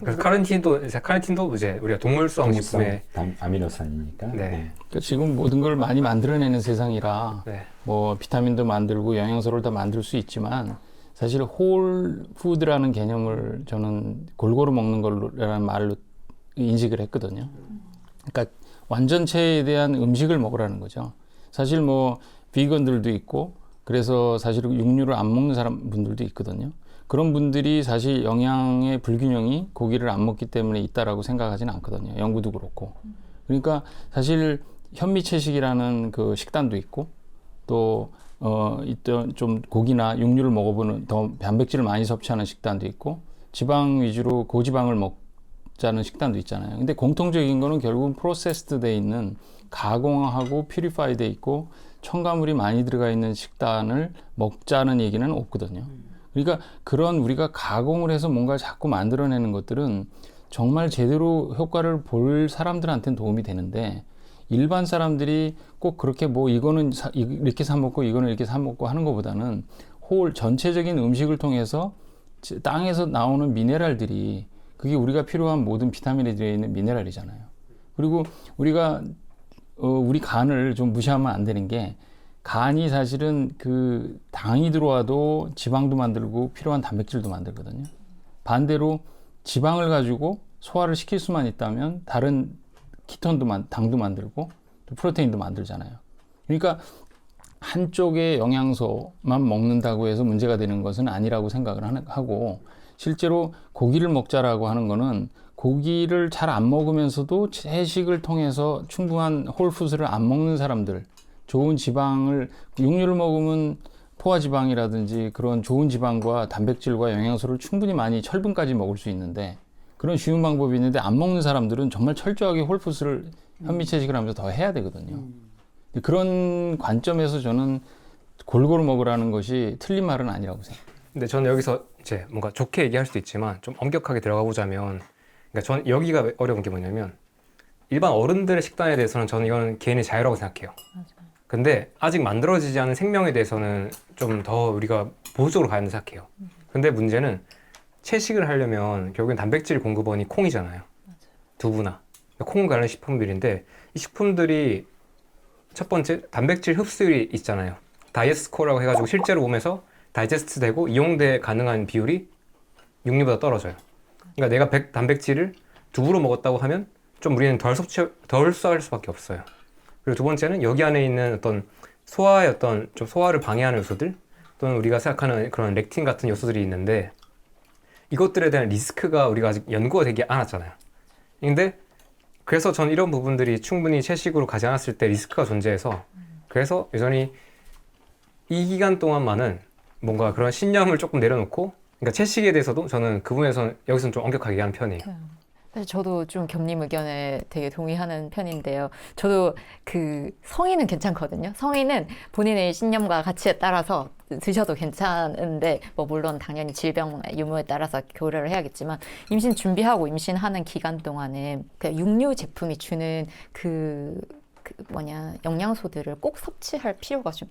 그래서 카르니틴도 이제 우리가 동물성 식품에 아미노산이니까. 네. 그러니까 지금 모든 걸 많이 만들어내는 세상이라 네. 뭐 비타민도 만들고 영양소를 다 만들 수 있지만 사실 홀 푸드라는 개념을 저는 골고루 먹는 걸로라는 말로 인식을 했거든요. 그러니까 완전체에 대한 음식을 먹으라는 거죠. 사실 뭐 비건들도 있고 그래서 사실 육류를 안 먹는 사람 분들도 있거든요. 그런 분들이 사실 영양의 불균형이 고기를 안 먹기 때문에 있다라고 생각하지는 않거든요. 연구도 그렇고. 그러니까 사실 현미채식이라는 그 식단도 있고 또 이때 좀 고기나 육류를 먹어보는 더 단백질을 많이 섭취하는 식단도 있고 지방 위주로 고지방을 먹자는 식단도 있잖아요. 근데 공통적인 거는 결국은 프로세스드 돼 있는 가공하고 퓨리파이 돼 있고 첨가물이 많이 들어가 있는 식단을 먹자는 얘기는 없거든요. 그러니까 그런 우리가 가공을 해서 뭔가 자꾸 만들어내는 것들은 정말 제대로 효과를 볼 사람들한테는 도움이 되는데 일반 사람들이 꼭 그렇게 뭐 이거는 이렇게 사 먹고 이거는 이렇게 사 먹고 하는 것보다는 전체적인 음식을 통해서 땅에서 나오는 미네랄들이 그게 우리가 필요한 모든 비타민에 들어있는 미네랄이잖아요. 그리고 우리가 우리 간을 좀 무시하면 안 되는 게 간이 사실은 그 당이 들어와도 지방도 만들고 필요한 단백질도 만들거든요. 반대로 지방을 가지고 소화를 시킬 수만 있다면 다른 키톤도 당도 만들고 또 프로테인도 만들잖아요. 그러니까 한쪽의 영양소만 먹는다고 해서 문제가 되는 것은 아니라고 생각을 하고, 실제로 고기를 먹자라고 하는 거는 고기를 잘 안 먹으면서도 채식을 통해서 충분한 홀푸드를 안 먹는 사람들, 좋은 지방을, 육류를 먹으면 포화지방이라든지 그런 좋은 지방과 단백질과 영양소를 충분히 많이, 철분까지 먹을 수 있는데, 그런 쉬운 방법이 있는데 안 먹는 사람들은 정말 철저하게 홀푸드를 현미채식을 하면서 더 해야 되거든요. 그런 관점에서 저는 골고루 먹으라는 것이 틀린 말은 아니라고 생각해요. 근데 저는 여기서 이제 뭔가 좋게 얘기할 수도 있지만 좀 엄격하게 들어가 보자면, 그러니까 저는 여기가 어려운 게 뭐냐면, 일반 어른들의 식단에 대해서는 저는 이건 개인의 자유라고 생각해요. 근데 아직 만들어지지 않은 생명에 대해서는 좀 더 우리가 보수적으로 가야 된다고 생각해요. 근데 문제는 채식을 하려면 결국엔 단백질 공급원이 콩이잖아요. 두부나 콩 관련 식품들인데, 이 식품들이 첫 번째 단백질 흡수율이 있잖아요. 다이제스트 스코어라고 해가지고 실제로 몸에서 다이제스트 되고 이용돼 가능한 비율이 육류보다 떨어져요. 그러니까 내가 100 단백질을 두부로 먹었다고 하면 좀 우리는 덜 흡수할 수밖에 없어요. 그리고 두 번째는 여기 안에 있는 어떤 소화의 어떤 좀 소화를 방해하는 요소들, 또는 우리가 생각하는 그런 렉틴 같은 요소들이 있는데, 이것들에 대한 리스크가 우리가 아직 연구가 되지 않았잖아요. 근데 그래서 전 이런 부분들이 충분히 채식으로 가지 않았을 때 리스크가 존재해서, 그래서 여전히 이 기간 동안만은 뭔가 그런 신념을 조금 내려놓고, 그러니까 채식에 대해서도 저는 그 부분에서는 여기서는 좀 엄격하게 얘기하는 편이에요. 사실 저도 좀 겸님 의견에 되게 동의하는 편인데요. 저도 그 성인은 괜찮거든요. 성인은 본인의 신념과 가치에 따라서 드셔도 괜찮은데, 뭐 물론 당연히 질병 유무에 따라서 고려를 해야겠지만, 임신 준비하고 임신하는 기간 동안은 그 육류 제품이 주는 영양소들을 꼭 섭취할 필요가 좀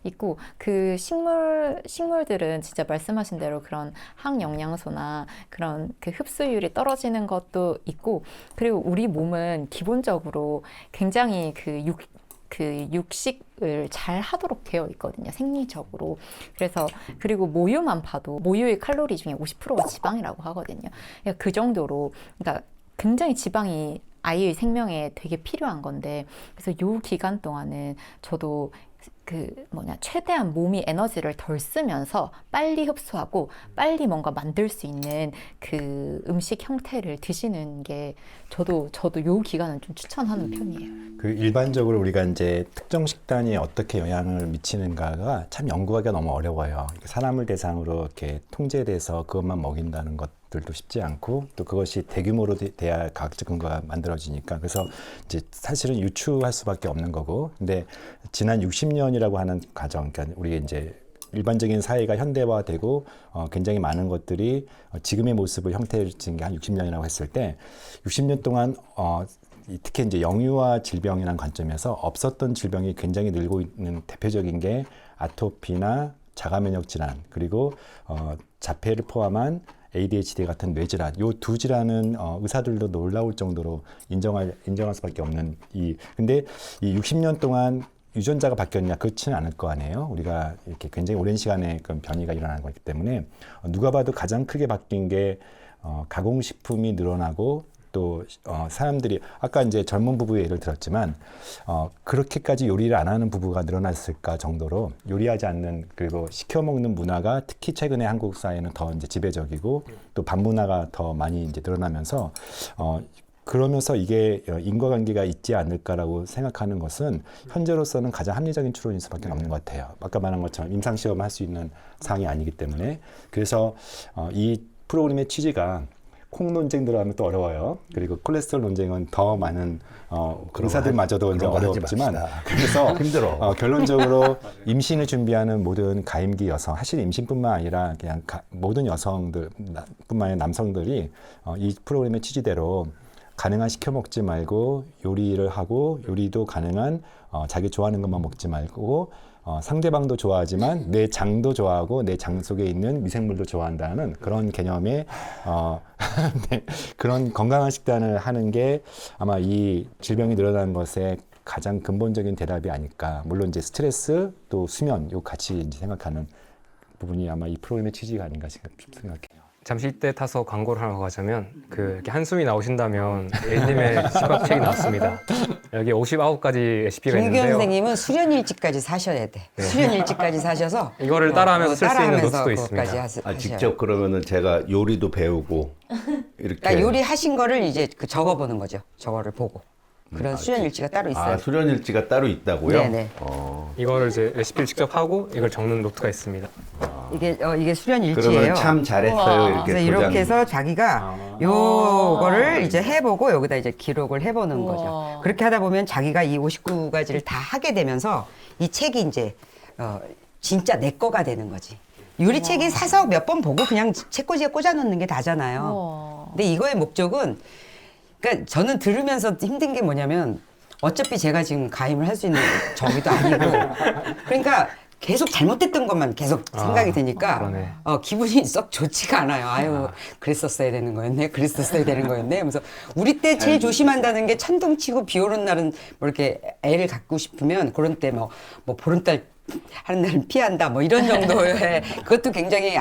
있고, 그 식물들은 진짜 말씀하신 대로 그런 항영양소나 그런 그 흡수율이 떨어지는 것도 있고, 그리고 우리 몸은 기본적으로 굉장히 그 육식을 잘 하도록 되어 있거든요, 생리적으로. 그래서, 그리고 모유만 봐도 모유의 칼로리 중에 50%가 지방이라고 하거든요. 그러니까 그 정도로, 그러니까 굉장히 지방이 아이의 생명에 되게 필요한 건데, 그래서 요 기간 동안은 저도 최대한 몸이 에너지를 덜 쓰면서 빨리 흡수하고 빨리 뭔가 만들 수 있는 그 음식 형태를 드시는 게 저도 요 기간은 좀 추천하는 편이에요. 그 일반적으로 우리가 이제 특정 식단이 어떻게 영향을 미치는가가 참 연구하기가 너무 어려워요. 사람을 대상으로 이렇게 통제돼서 그것만 먹인다는 것들도 쉽지 않고, 또 그것이 대규모로 돼야 과학적 근거가 만들어지니까, 그래서 이제 사실은 유추할 수밖에 없는 거고. 근데 지난 60년이라고 하는 과정, 그러니까 우리 이제 일반적인 사회가 현대화되고 굉장히 많은 것들이 지금의 모습을 형태진 게 한 60년이라고 했을 때, 60년 동안 특히 이제 영유아 질병이라는 관점에서 없었던 질병이 굉장히 늘고 있는 대표적인 게 아토피나 자가면역 질환, 그리고 자폐를 포함한 ADHD 같은 뇌질환, 요 두 질환은 의사들도 놀라울 정도로 인정할 수밖에 없는 근데 이 60년 동안 유전자가 바뀌었냐? 그렇지는 않을 거 아니에요. 우리가 이렇게 굉장히 오랜 시간에 그런 변이가 일어나는 거기 때문에, 누가 봐도 가장 크게 바뀐 게 가공식품이 늘어나고, 또 사람들이 아까 이제 젊은 부부의 예를 들었지만 그렇게까지 요리를 안 하는 부부가 늘어났을까 정도로 요리하지 않는, 그리고 시켜 먹는 문화가 특히 최근에 한국 사회는 더 이제 지배적이고, 또 밥 문화가 더 많이 이제 늘어나면서 그러면서 이게 인과관계가 있지 않을까라고 생각하는 것은 현재로서는 가장 합리적인 추론일 수밖에 없는 것 같아요. 아까 말한 것처럼 임상시험을 할 수 있는 사항이 아니기 때문에. 그래서 이 프로그램의 취지가, 콩 논쟁 들어가면 또 어려워요. 그리고 콜레스테롤 논쟁은 더 많은 의사들마저도 이제 어렵지만, 그래서 힘들어. 결론적으로 임신을 준비하는 모든 가임기 여성, 사실 임신뿐만 아니라 그냥 모든 여성들 뿐만 아니라 남성들이 이 프로그램의 취지대로 가능한 시켜 먹지 말고 요리를 하고, 요리도 가능한 자기 좋아하는 것만 먹지 말고 상대방도 좋아하지만 내 장도 좋아하고 내 장 속에 있는 미생물도 좋아한다는 그런 개념의 네, 그런 건강한 식단을 하는 게 아마 이 질병이 늘어나는 것에 가장 근본적인 대답이 아닐까. 물론 이제 스트레스 또 수면 요 같이 이제 생각하는 부분이 아마 이 프로그램의 취지가 아닌가 생각해요. 잠시 이때 타서 광고를 하러 가자면 이렇게 한숨이 나오신다면 A님의 집밥책이 나왔습니다. 여기 59가지 레시피가 김규현 있는데요. 선생님은 수련일지까지 사셔야 돼. 네. 수련일지까지 사셔서 이거를 따라하면서 쓸 수 있는 따라하면서 노트도 그것까지 있습니다. 하셔야 직접 그러면은 제가 요리도 배우고 이렇게. 그러니까 요리하신 거를 이제 그 적어보는 거죠. 저거를 보고. 그런 수련일지가 따로 있어요. 수련일지가 따로 있다고요? 네네. 이거를 이제 레시피를 직접 하고 이걸 적는 노트가 있습니다. 이게 수련일지예요. 그러면 참 잘했어요. 이렇게 그래서 도장. 이렇게 해서 자기가 요거를 이제 해보고 여기다 이제 기록을 해보는 우와. 거죠. 그렇게 하다 보면 자기가 이 59가지를 다 하게 되면서 이 책이 이제 진짜 내 거가 되는 거지. 요리책이 사서 몇 번 보고 그냥 책꽂이에 꽂아놓는 게 다잖아요. 우와. 근데 이거의 목적은 그러니까 저는 들으면서 힘든 게 뭐냐면 어차피 제가 지금 가임을 할 수 있는 저기도 아니고 그러니까 계속 잘못됐던 것만 계속 생각이 드니까 그러네. 기분이 썩 좋지가 않아요. 아유 그랬었어야 되는 거였네. 그랬었어야 되는 거였네. 하면서 우리 때 제일 조심한다는 게 천둥 치고 비 오는 날은 뭐 이렇게 애를 갖고 싶으면 그런 때 뭐 보름달 하는 날은 피한다 뭐 이런 정도의 그것도 굉장히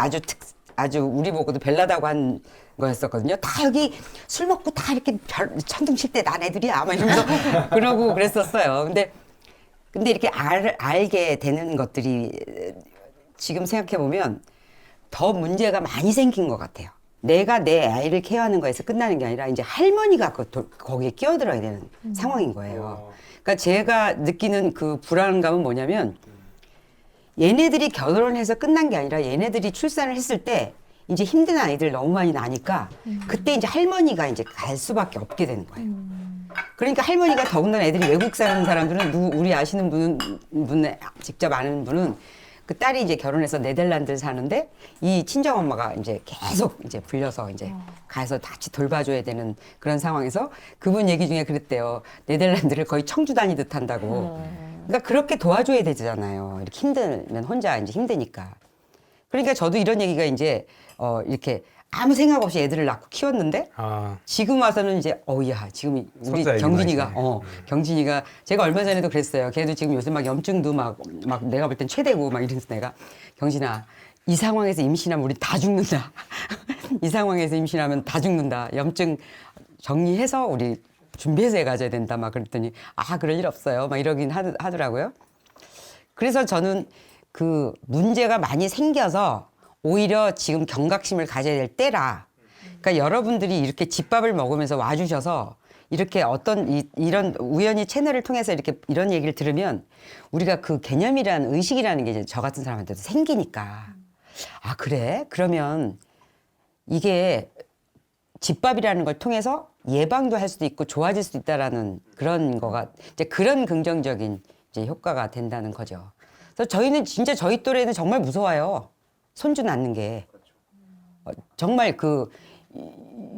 아주 우리 보고도 별나다고 한 거였었거든요. 다 여기 술 먹고 다 이렇게 천둥 칠 때 난 애들이야 막 이러면서 그러고 그랬었어요. 근데 이렇게 알게 되는 것들이 지금 생각해 보면 더 문제가 많이 생긴 것 같아요. 내가 내 아이를 케어하는 거에서 끝나는 게 아니라 이제 할머니가 거기에 끼어들어야 되는 상황인 거예요. 그러니까 제가 느끼는 그 불안감은 뭐냐면 얘네들이 결혼해서 끝난 게 아니라 얘네들이 출산을 했을 때 이제 힘든 아이들 너무 많이 나니까 그때 이제 할머니가 이제 갈 수밖에 없게 되는 거예요. 그러니까 할머니가 더군다나 애들이 외국 사는 사람들은 우리 아시는 분은 직접 아는 분은 그 딸이 이제 결혼해서 네덜란드를 사는데 이 친정 엄마가 이제 계속 이제 불려서 이제 가서 같이 돌봐줘야 되는 그런 상황에서 그분 얘기 중에 그랬대요. 네덜란드를 거의 청주 다니듯 한다고. 그러니까 그렇게 도와줘야 되잖아요. 이렇게 힘들면 혼자 이제 힘드니까. 그러니까 저도 이런 얘기가 이제 이렇게 아무 생각 없이 애들을 낳고 키웠는데 지금 와서는 이제 야 지금 우리 경진이가 제가 얼마 전에도 그랬어요. 걔도 지금 요새 막 염증도 막 내가 볼 땐 최대고 막 이래서 내가 경진아 이 상황에서 임신하면 우리 다 죽는다. 이 상황에서 임신하면 다 죽는다. 염증 정리해서 우리 준비해서 애 가져야 된다 막 그랬더니 그럴 일 없어요. 막 이러긴 하더라고요. 그래서 저는 그 문제가 많이 생겨서 오히려 지금 경각심을 가져야 될 때라. 그러니까 여러분들이 이렇게 집밥을 먹으면서 와주셔서 이렇게 어떤 이런 우연히 채널을 통해서 이렇게 이런 얘기를 들으면 우리가 그 개념이라는 의식이라는 게 이제 저 같은 사람한테도 생기니까 그래? 그러면 이게 집밥이라는 걸 통해서 예방도 할 수도 있고 좋아질 수도 있다라는 그런 거가 이제 그런 긍정적인 이제 효과가 된다는 거죠. 그래서 저희는 진짜 저희 또래는 정말 무서워요. 손주 낳는 게. 정말 그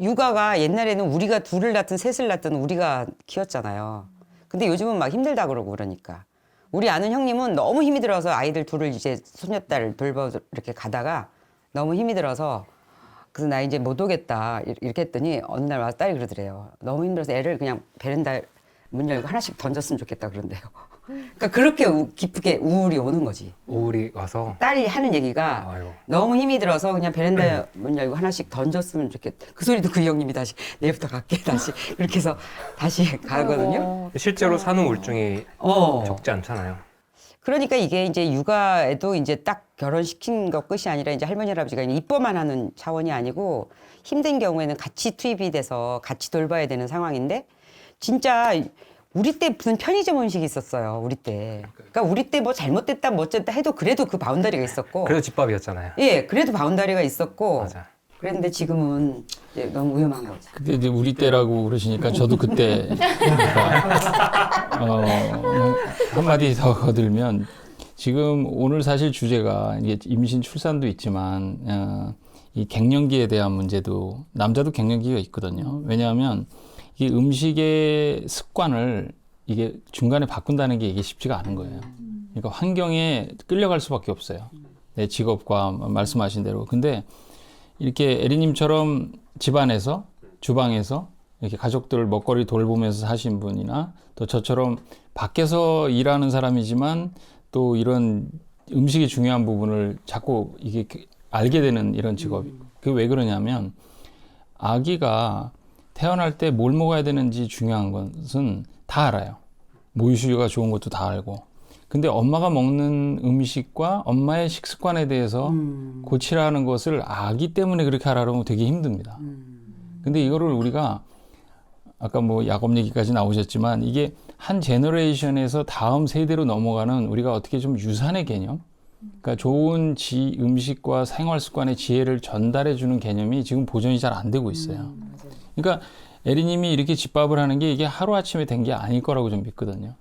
육아가 옛날에는 우리가 둘을 낳든 셋을 낳든 우리가 키웠잖아요. 근데 요즘은 막 힘들다 그러고 그러니까. 우리 아는 형님은 너무 힘이 들어서 아이들 둘을 이제 손녀딸 돌봐 이렇게 가다가 너무 힘이 들어서 그래서 나 이제 못 오겠다 이렇게 했더니 어느 날 와서 딸이 그러더래요. 너무 힘들어서 애를 그냥 베란다 문 열고 하나씩 던졌으면 좋겠다 그런데요. 그러니까 그렇게 깊게 우울이 오는 거지. 우울이 와서 딸이 하는 얘기가 아이고. 너무 힘이 들어서 그냥 베란다 문 열고 하나씩 던졌으면 좋겠다. 그 소리 듣고 이 형님이 다시 내일부터 갈게 다시 그렇게 해서 다시 가거든요. 실제로 사는 우울증이 적지 않잖아요. 그러니까 이게 이제 육아에도 이제 딱 결혼시킨 것 끝이 아니라 이제 할머니 할아버지가 이뻐만 하는 차원이 아니고 힘든 경우에는 같이 투입이 돼서 같이 돌봐야 되는 상황인데 진짜 우리 때 무슨 편의점 음식이 있었어요. 우리 때. 그러니까 우리 때 뭐 잘못됐다 뭐 어쨌다 해도 그래도 그 바운다리가 있었고. 그래도 집밥이었잖아요. 예, 그래도 바운다리가 있었고. 맞아. 그랬는데 지금은 이제 너무 위험한 거죠. 근데 이제 우리 때라고 그러시니까 저도 그때 한마디 더 거들면 지금 오늘 사실 주제가 이게 임신 출산도 있지만 이 갱년기에 대한 문제도 남자도 갱년기가 있거든요. 왜냐하면 이 음식의 습관을 이게 중간에 바꾼다는 게 이게 쉽지가 않은 거예요. 그러니까 환경에 끌려갈 수밖에 없어요. 내 직업과 말씀하신 대로. 근데 이렇게 에리님처럼 집안에서, 주방에서 이렇게 가족들 먹거리 돌보면서 사신 분이나 또 저처럼 밖에서 일하는 사람이지만 또 이런 음식이 중요한 부분을 자꾸 이게 알게 되는 이런 직업. 그게 왜 그러냐면 아기가 태어날 때 뭘 먹어야 되는지 중요한 것은 다 알아요. 모유수유가 좋은 것도 다 알고. 근데 엄마가 먹는 음식과 엄마의 식습관에 대해서 고치라는 것을 아기 때문에 그렇게 하라면 되게 힘듭니다. 근데 이거를 우리가 아까 뭐 약업 얘기까지 나오셨지만 이게 한 제너레이션에서 다음 세대로 넘어가는 우리가 어떻게 좀 유산의 개념? 그러니까 좋은 음식과 생활 습관의 지혜를 전달해 주는 개념이 지금 보존이 잘 안 되고 있어요. 그러니까 에리님이 이렇게 집밥을 하는 게 이게 하루아침에 된 게 아닐 거라고 좀 믿거든요.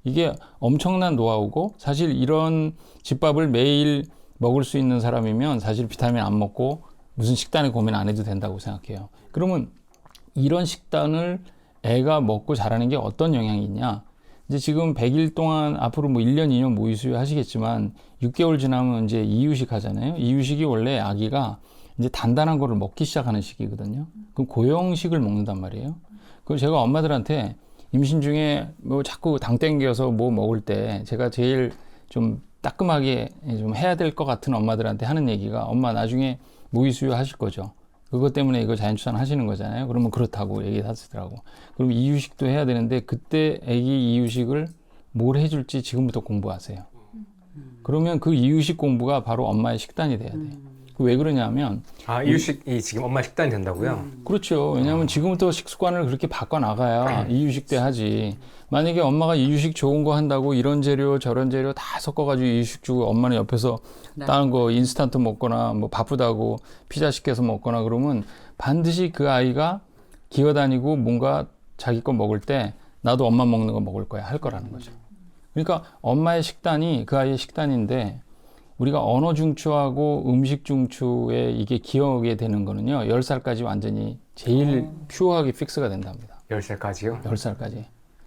이게 엄청난 노하우고 사실 이런 집밥을 매일 먹을 수 있는 사람이면 사실 비타민 안 먹고 무슨 식단에 고민 안 해도 된다고 생각해요. 그러면 이런 식단을 애가 먹고 자라는 게 어떤 영향이 있냐? 이제 지금 100일 동안 앞으로 뭐 1년, 2년 모유수유 하시겠지만 6개월 지나면 이제 이유식 하잖아요. 이유식이 원래 아기가 이제 단단한 거를 먹기 시작하는 시기거든요. 그럼 고형식을 먹는단 말이에요. 그럼 제가 엄마들한테 임신 중에 뭐 자꾸 당 땡겨서 뭐 먹을 때 제가 제일 좀 따끔하게 좀 해야 될 것 같은 엄마들한테 하는 얘기가 엄마 나중에 모유수유 하실 거죠. 그것 때문에 이거 자연출산 하시는 거잖아요. 그러면 그렇다고 얘기하시더라고. 그럼 이유식도 해야 되는데 그때 아기 이유식을 뭘 해줄지 지금부터 공부하세요. 그러면 그 이유식 공부가 바로 엄마의 식단이 돼야 돼요. 왜 그러냐면 이유식이 지금 엄마 식단이 된다고요? 그렇죠. 왜냐하면 지금부터 식습관을 그렇게 바꿔나가야 이유식 때 하지. 만약에 엄마가 이유식 좋은 거 한다고 이런 재료 저런 재료 다 섞어가지고 이유식 주고 엄마는 옆에서 다른 거 인스턴트 먹거나 뭐 바쁘다고 피자 시켜서 먹거나 그러면 반드시 그 아이가 기어다니고 뭔가 자기 거 먹을 때 나도 엄마 먹는 거 먹을 거야 할 거라는 거죠. 그러니까 엄마의 식단이 그 아이의 식단인데 우리가 언어 중추하고 음식 중추에 이게 기억이 되는 거는요 10살까지 완전히 제일 퓨어하게 픽스가 된답니다. 10살까지요? 10살까지.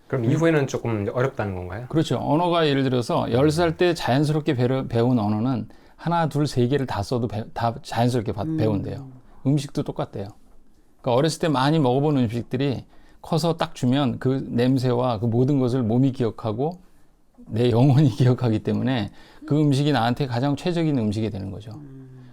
그럼 이후에는 조금 어렵다는 건가요? 그렇죠. 언어가 예를 들어서 10살 때 자연스럽게 배운 언어는 하나, 둘, 세 개를 다 써도 다 자연스럽게 배운대요. 음식도 똑같대요. 그러니까 어렸을 때 많이 먹어본 음식들이 커서 딱 주면 그 냄새와 그 모든 것을 몸이 기억하고 내 영혼이 기억하기 때문에 그 음식이 나한테 가장 최적인 음식이 되는 거죠.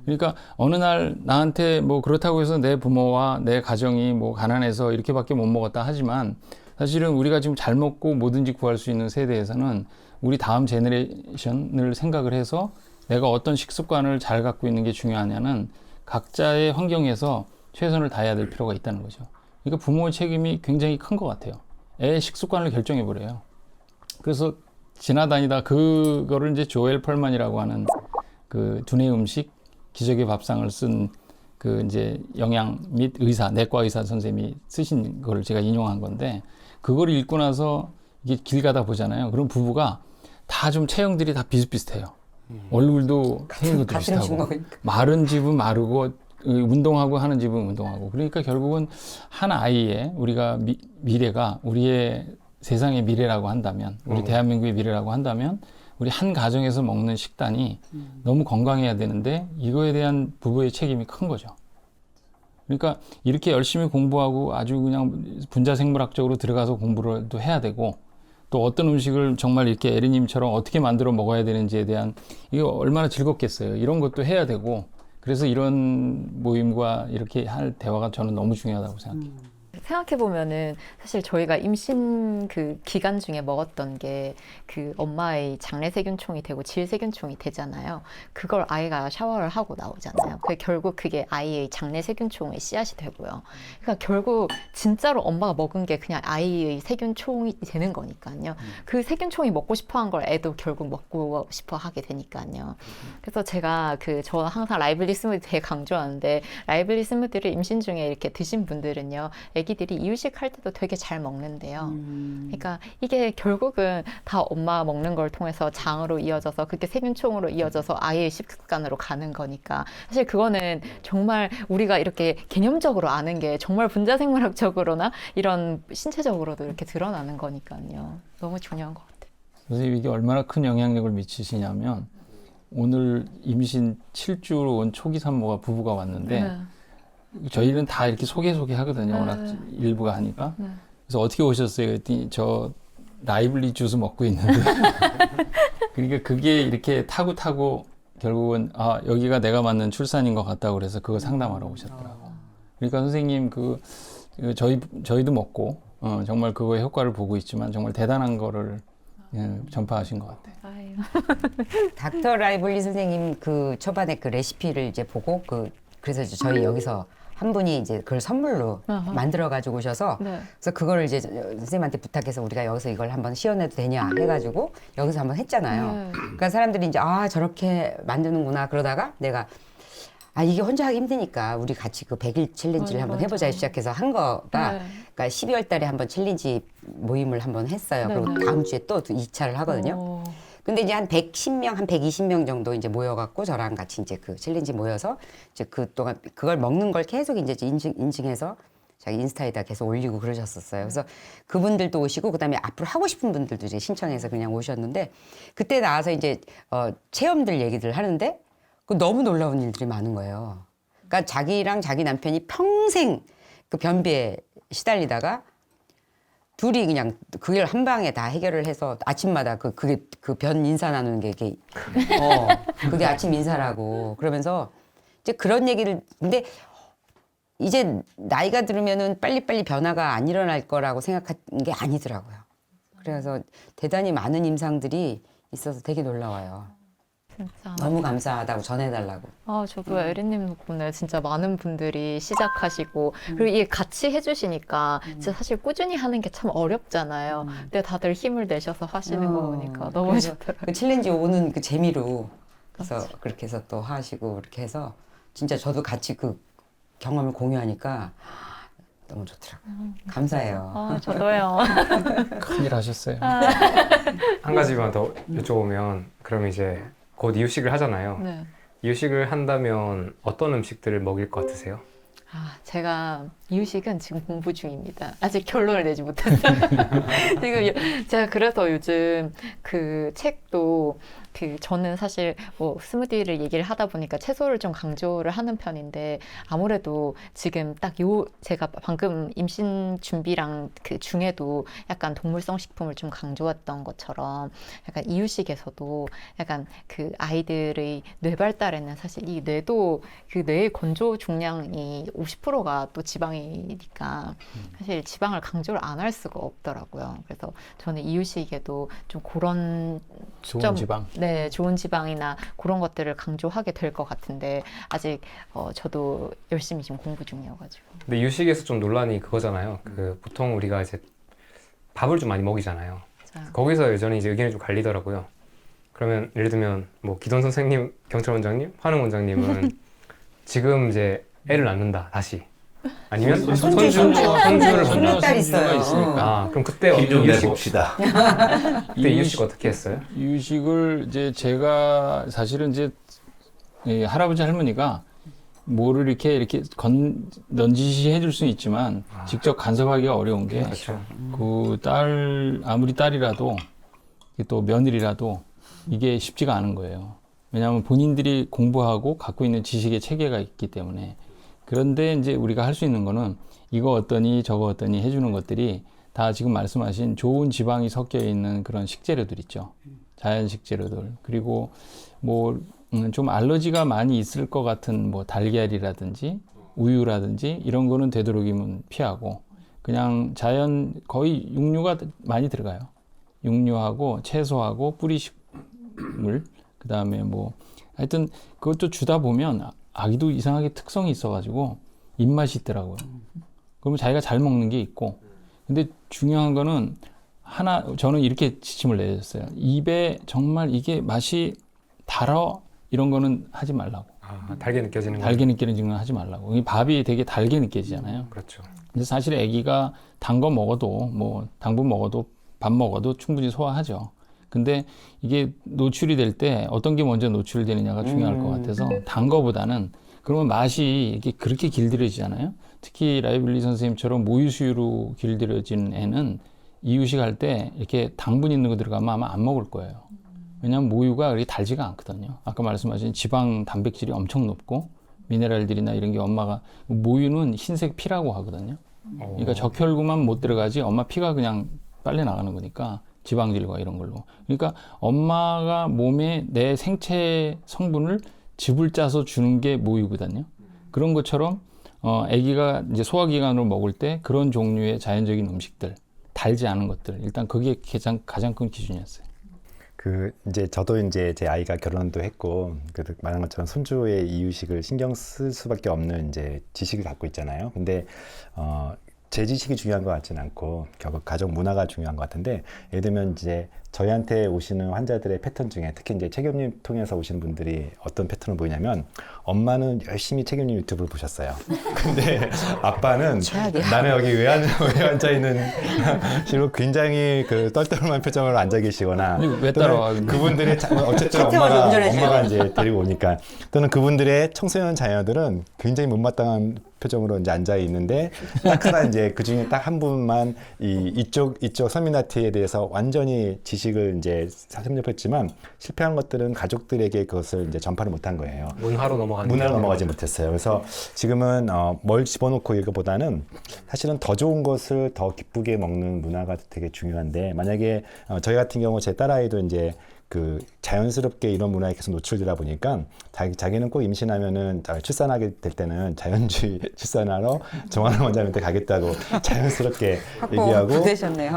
그러니까 어느 날 나한테 뭐 그렇다고 해서 내 부모와 내 가정이 뭐 가난해서 이렇게밖에 못 먹었다 하지만 사실은 우리가 지금 잘 먹고 뭐든지 구할 수 있는 세대에서는 우리 다음 제너레이션을 생각을 해서 내가 어떤 식습관을 잘 갖고 있는 게 중요하냐는 각자의 환경에서 최선을 다해야 될 필요가 있다는 거죠. 그러니까 부모의 책임이 굉장히 큰 것 같아요. 애의 식습관을 결정해 버려요. 그래서 지나다니다 그거를 이제 조엘 펄만이라고 하는 그 두뇌 음식 기적의 밥상을 쓴 그 이제 영양 및 의사, 내과 의사 선생님이 쓰신 거를 제가 인용한 건데 그걸 읽고 나서 이게 길 가다 보잖아요. 그럼 부부가 다 좀 체형들이 다 비슷비슷해요. 얼굴도 생긴 것도 비슷하고 마른 집은 마르고 운동하고 하는 집은 운동하고 그러니까 결국은 한 아이의 우리가 미래가 우리의 세상의 미래라고 한다면 우리 대한민국의 미래라고 한다면 우리 한 가정에서 먹는 식단이 너무 건강해야 되는데 이거에 대한 부부의 책임이 큰 거죠. 그러니까 이렇게 열심히 공부하고 아주 그냥 분자생물학적으로 들어가서 공부를 또 해야 되고 또 어떤 음식을 정말 이렇게 에리님처럼 어떻게 만들어 먹어야 되는지에 대한 이거 얼마나 즐겁겠어요. 이런 것도 해야 되고 그래서 이런 모임과 이렇게 할 대화가 저는 너무 중요하다고 생각해요. 생각해보면은 사실 저희가 임신 그 기간 중에 먹었던 게 그 엄마의 장내세균총이 되고 질세균총이 되잖아요. 그걸 아이가 샤워를 하고 나오잖아요. 결국 그게 아이의 장내세균총의 씨앗이 되고요. 그러니까 결국 진짜로 엄마가 먹은 게 그냥 아이의 세균총이 되는 거니까요. 그 세균총이 먹고 싶어 한 걸 애도 결국 먹고 싶어 하게 되니까요. 그래서 제가 저 항상 라이블리 스무디 되게 강조하는데 라이블리 스무디를 임신 중에 이렇게 드신 분들은요. 애기들이 이유식 할 때도 되게 잘 먹는데요. 그러니까 이게 결국은 다 엄마 먹는 걸 통해서 장으로 이어져서 그게 세균총으로 이어져서 아이의 식습관으로 가는 거니까 사실 그거는 정말 우리가 이렇게 개념적으로 아는 게 정말 분자생물학적으로나 이런 신체적으로도 이렇게 드러나는 거니까요. 너무 중요한 것 같아요. 선생님 이게 얼마나 큰 영향력을 미치시냐면 오늘 임신 7주로 온 초기 산모가 부부가 왔는데 네. 저희는 다 이렇게 소개 하거든요. 네. 워낙 일부가 하니까. 네. 그래서 어떻게 오셨어요? 그랬더니 저 라이블리 주스 먹고 있는데 그러니까 그게 이렇게 타고 결국은 아 여기가 내가 맞는 출산인 것 같다고 그래서 그거 상담하러 오셨더라고. 그러니까 선생님 저희도 먹고 정말 그거의 효과를 보고 있지만 정말 대단한 거를 전파하신 것 같아요. 아유. 닥터 라이블리 선생님 그 초반에 그 레시피를 이제 보고 그래서 이제 저희 여기서 한 분이 이제 그걸 선물로 아하. 만들어 가지고 오셔서 네. 그래서 그거를 이제 선생님한테 부탁해서 우리가 여기서 이걸 한번 시연해도 되냐 해가지고 여기서 한번 했잖아요. 네. 그러니까 사람들이 이제 아 저렇게 만드는구나 그러다가 내가 아 이게 혼자 하기 힘드니까 우리 같이 그 100일 챌린지를 한번 맞아. 해보자 시작해서 한 거가 네. 그러니까 12월 달에 한번 챌린지 모임을 한번 했어요. 네, 그리고 네. 다음 주에 또 2차를 하거든요. 오. 근데 이제 한 110명, 한 120명 정도 이제 모여갖고 저랑 같이 이제 그 챌린지 모여서 이제 그동안 그걸 먹는 걸 계속 이제 인증해서 자기 인스타에다 계속 올리고 그러셨었어요. 그래서 그분들도 오시고 그다음에 앞으로 하고 싶은 분들도 이제 신청해서 그냥 오셨는데 그때 나와서 이제 체험들 얘기들 하는데 그 너무 놀라운 일들이 많은 거예요. 그러니까 자기랑 자기 남편이 평생 그 변비에 시달리다가 둘이 그냥 그걸 한 방에 다 해결을 해서 아침마다 그게 그 변 인사 나누는 게 이게 그게 아침 인사라고 그러면서 이제 그런 얘기를 근데 이제 나이가 들으면은 빨리빨리 변화가 안 일어날 거라고 생각한 게 아니더라고요. 그래서 대단히 많은 임상들이 있어서 되게 놀라워요. 진짜. 너무 감사하다고 전해달라고. 아, 저도 에리님 덕분에 진짜 많은 분들이 시작하시고, 그리고 이게 같이 해주시니까, 진짜 사실 꾸준히 하는 게 참 어렵잖아요. 근데 다들 힘을 내셔서 하시는 거 보니까 너무 그래서 좋더라고요. 그 챌린지 오는 그 재미로 그래서 그렇게 해서 또 하시고 이렇게 해서 진짜 저도 같이 그 경험을 공유하니까 너무 좋더라고요. 감사해요. 아, 저도요. 큰일 하셨어요. 한 가지만 더 여쭤보면 그럼 이제 곧 이유식을 하잖아요. 네. 이유식을 한다면 어떤 음식들을 먹일 것 같으세요? 아, 제가 이유식은 지금 공부 중입니다. 아직 결론을 내지 못했어요. 지금 제가 그래서 요즘 그 책도 저는 사실 뭐 스무디를 얘기를 하다 보니까 채소를 좀 강조를 하는 편인데 아무래도 지금 딱 제가 방금 임신 준비랑 그 중에도 약간 동물성 식품을 좀 강조했던 것처럼 약간 이유식에서도 약간 그 아이들의 뇌 발달에는 사실 이 뇌도 그 뇌의 건조 중량이 50%가 또 지방이니까 사실 지방을 강조를 안 할 수가 없더라고요. 그래서 저는 이유식에도 좀 그런 좋은 지방. 네, 좋은 지방이나 그런 것들을 강조하게 될 것 같은데 아직 저도 열심히 지금 공부 중이어가지고. 근데 이유식에서 좀 논란이 그거잖아요. 그 보통 우리가 이제 밥을 좀 많이 먹이잖아요. 맞아요. 거기서 여전히 이제 의견이 좀 갈리더라고요. 그러면 예를 들면 뭐 기돈 선생님, 경찰 원장님, 환웅 원장님은 지금 이제 애를 낳는다 다시 아니면 손주를 손녀딸 있어요. 있으니까. 아 그럼 그때 힘좀 이유식 내봅시다. 그때 이유식 어떻게 했어요? 이유식을 이제 제가 사실은 이제 이 할아버지 할머니가 뭐를 이렇게 넌지시 해줄 수는 있지만 직접 간섭하기가 어려운 게 그렇죠. 그 아무리 딸이라도 또 며느리라도 이게 쉽지가 않은 거예요. 왜냐하면 본인들이 공부하고 갖고 있는 지식의 체계가 있기 때문에. 그런데 이제 우리가 할 수 있는 거는 이거 어떠니 저거 어떠니 해주는 것들이 다 지금 말씀하신 좋은 지방이 섞여 있는 그런 식재료들 있죠. 자연 식재료들. 그리고 뭐 좀 알러지가 많이 있을 것 같은 뭐 달걀이라든지 우유라든지 이런 거는 되도록이면 피하고 그냥 자연 거의 육류가 많이 들어가요. 육류하고 채소하고 뿌리식물 그다음에 뭐 하여튼 그것도 주다 보면 아기도 이상하게 특성이 있어가지고 입맛이 있더라고요. 그러면 자기가 잘 먹는 게 있고 근데 중요한 거는 저는 이렇게 지침을 내렸어요. 입에 정말 이게 맛이 달아 이런 거는 하지 말라고. 아, 달게 느껴지는 거. 달게 느껴지는 건 하지 말라고. 이 밥이 되게 달게 느껴지잖아요. 그렇죠. 근데 사실 아기가 단 거 먹어도 뭐 당분 먹어도 밥 먹어도 충분히 소화하죠. 근데 이게 노출이 될 때 어떤 게 먼저 노출되느냐가 중요할 것 같아서 단 거보다는 그러면 맛이 이게 그렇게 길들여지잖아요. 특히 라이블리 선생님처럼 모유 수유로 길들여진 애는 이유식 할 때 이렇게 당분 있는 거 들어가면 아마 안 먹을 거예요. 왜냐하면 모유가 그렇게 달지가 않거든요. 아까 말씀하신 지방 단백질이 엄청 높고 미네랄들이나 이런 게 엄마가 모유는 흰색 피라고 하거든요. 그러니까 적혈구만 못 들어가지 엄마 피가 그냥 빨려 나가는 거니까 지방질과 이런 걸로. 그러니까 엄마가 몸에 내 생체 성분을 즙을 짜서 주는 게 모유거든요. 그런 것처럼 아기가 이제 소화기관으로 먹을 때 그런 종류의 자연적인 음식들, 달지 않은 것들, 일단 그게 가장 큰 기준이었어요. 이제 저도 이제 제 아이가 결혼도 했고, 말한 것처럼 손주의 이유식을 신경 쓸 수밖에 없는 이제 지식을 갖고 있잖아요. 근데, 제 지식이 중요한 것 같지는 않고, 결국 가족 문화가 중요한 것 같은데, 예를 들면 이제 저희한테 오시는 환자들의 패턴 중에 특히 이제 책임님 통해서 오시는 분들이 어떤 패턴을 보이냐면, 엄마는 열심히 책임님 유튜브를 보셨어요. 근데 아빠는 나는 여기 왜 앉아 있는 식으로 굉장히 떨떠름한 표정으로 앉아 계시거나, 왜 따라와? 그분들의 어쨌든 엄마가 이제 데리고 오니까, 또는 그분들의 청소년 자녀들은 굉장히 못마땅한 표정으로 이제 앉아 있는데, 딱 하나 이제 그 중에 딱 한 분만 이쪽 서민아트에 대해서 완전히 지식을 이제 섭렵했지만 실패한 것들은 가족들에게 그것을 이제 전파를 못한 거예요. 문화로 넘어가지 못했어요. 그래서 지금은 뭘 집어넣고 이거보다는 사실은 더 좋은 것을 더 기쁘게 먹는 문화가 되게 중요한데, 만약에 저희 같은 경우 제 딸아이도 이제 자연스럽게 이런 문화에 계속 노출되다 보니까 자기는 꼭 임신하면은 출산하게 될 때는 자연주의 출산하러 정한원 원장님한테 가겠다고 자연스럽게 얘기하고,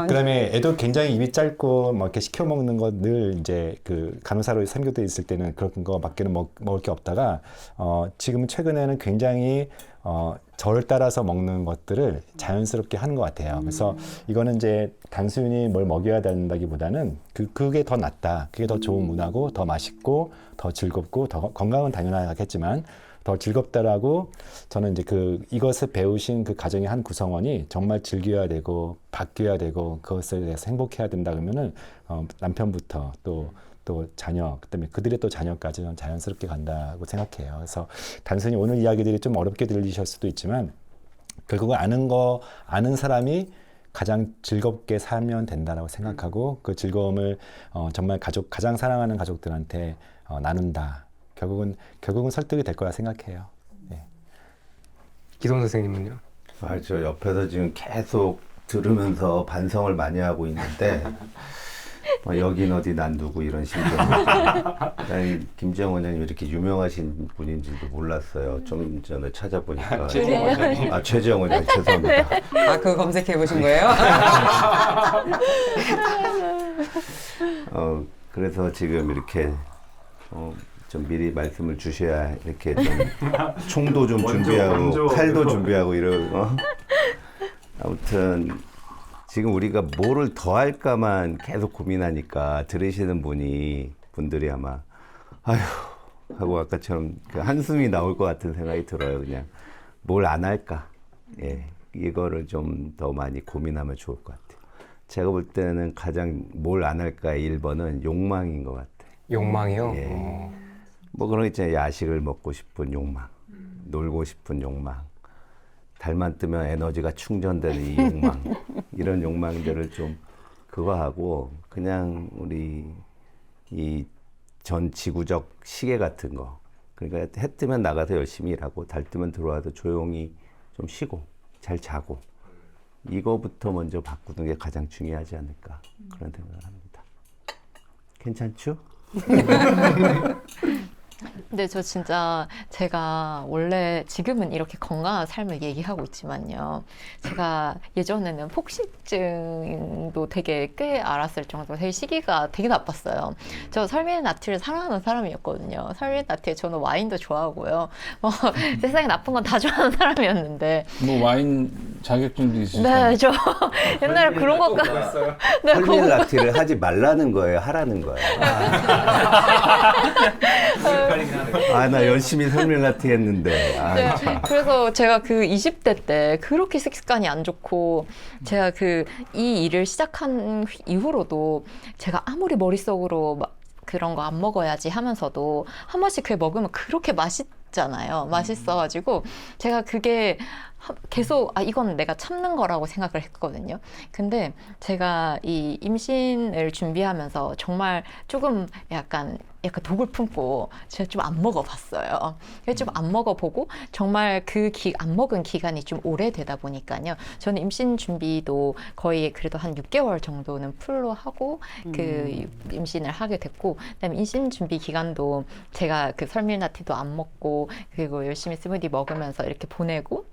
그다음에 애도 굉장히 입이 짧고 뭐 이렇게 시켜 먹는 거 늘 이제 간호사로 삼교대 있을 때는 그런 거밖에는 먹을 게 없다가 지금은 최근에는 굉장히 저를 따라서 먹는 것들을 자연스럽게 하는 것 같아요. 그래서 이거는 이제 단순히 뭘 먹여야 된다기보다는 그게 더 낫다. 그게 더 좋은 문화고 더 맛있고 더 즐겁고 더 건강은 당연하겠지만 더 즐겁다라고 저는 이제 이것을 배우신 그 가정의 한 구성원이 정말 즐겨야 되고 바뀌어야 되고 그것에 대해서 행복해야 된다 그러면은 남편부터 또 자녀, 그다음에 그들의 또 자녀까지는 자연스럽게 간다고 생각해요. 그래서 단순히 오늘 이야기들이 좀 어렵게 들리실 수도 있지만 결국은 아는 사람이 가장 즐겁게 살면 된다라고 생각하고 그 즐거움을 정말 가장 사랑하는 가족들한테 나눈다. 결국은 설득이 될 거라 생각해요. 네. 기동 선생님은요? 저 옆에서 지금 계속 들으면서 반성을 많이 하고 있는데 여긴 어디 난 누구 이런 심정. 난 김재영 원장님 이렇게 유명하신 분인지도 몰랐어요. 좀 전에 찾아보니까. 최재영 원장님 죄송합니다. 그거 검색해 보신 거예요? 그래서 지금 이렇게 좀 미리 말씀을 주셔야 이렇게 좀 총도 좀 준비하고 칼도 준비하고 아무튼 지금 우리가 뭐를 더 할까만 계속 고민하니까 들으시는 분들이 아마 아휴 하고 아까처럼 한숨이 나올 것 같은 생각이 들어요. 그냥 뭘 안 할까. 이거를 좀 더 많이 고민하면 좋을 것 같아요. 제가 볼 때는 가장 뭘 안 할까의 1번은 욕망인 것 같아요. 욕망이요? 뭐 그런 거 있잖아요. 야식을 먹고 싶은 욕망, 놀고 싶은 욕망, 달만 뜨면 에너지가 충전되는 이 욕망, 이런 욕망들을 좀 그거 하고 그냥 우리 이 전 지구적 시계 같은 거, 그러니까 해 뜨면 나가서 열심히 일하고 달 뜨면 들어와서 조용히 좀 쉬고 잘 자고 이거부터 먼저 바꾸는 게 가장 중요하지 않을까 그런 생각을 합니다. 괜찮죠? 근데 저 진짜 제가 원래 지금은 이렇게 건강한 삶을 얘기하고 있지만요. 제가 예전에는 폭식증도 되게 꽤 알았을 정도로 되게 시기가 되게 나빴어요. 저 설밀나트를 사랑하는 사람이었거든요. 설밀나트에 저는 와인도 좋아하고요. 세상에 나쁜 건 다 좋아하는 사람이었는데. 뭐 와인 자격증도 있으시죠? 네, 저 옛날에 그런 것까지. 네, 설밀라티를 하지 말라는 거예요? 하라는 거예요? 나 열심히 설밀라티 했는데. 네, 그래서 제가 20대 때 그렇게 식습관이 안 좋고 제가 이 일을 시작한 이후로도 제가 아무리 머릿속으로 그런 거 안 먹어야지 하면서도 한 번씩 그게 먹으면 그렇게 맛있잖아요. 맛있잖아요. 맛있어가지고 제가 그게 계속 이건 내가 참는 거라고 생각을 했거든요. 근데 제가 이 임신을 준비하면서 정말 조금 약간 독을 품고 제가 좀 안 먹어봤어요. 좀 안 먹어보고 정말 안 먹은 기간이 좀 오래되다 보니까요. 저는 임신 준비도 거의 그래도 한 6개월 정도는 풀로 하고 그 임신을 하게 됐고, 그다음에 임신 준비 기간도 제가 그 설밀나티도 안 먹고 그리고 열심히 스무디 먹으면서 이렇게 보내고,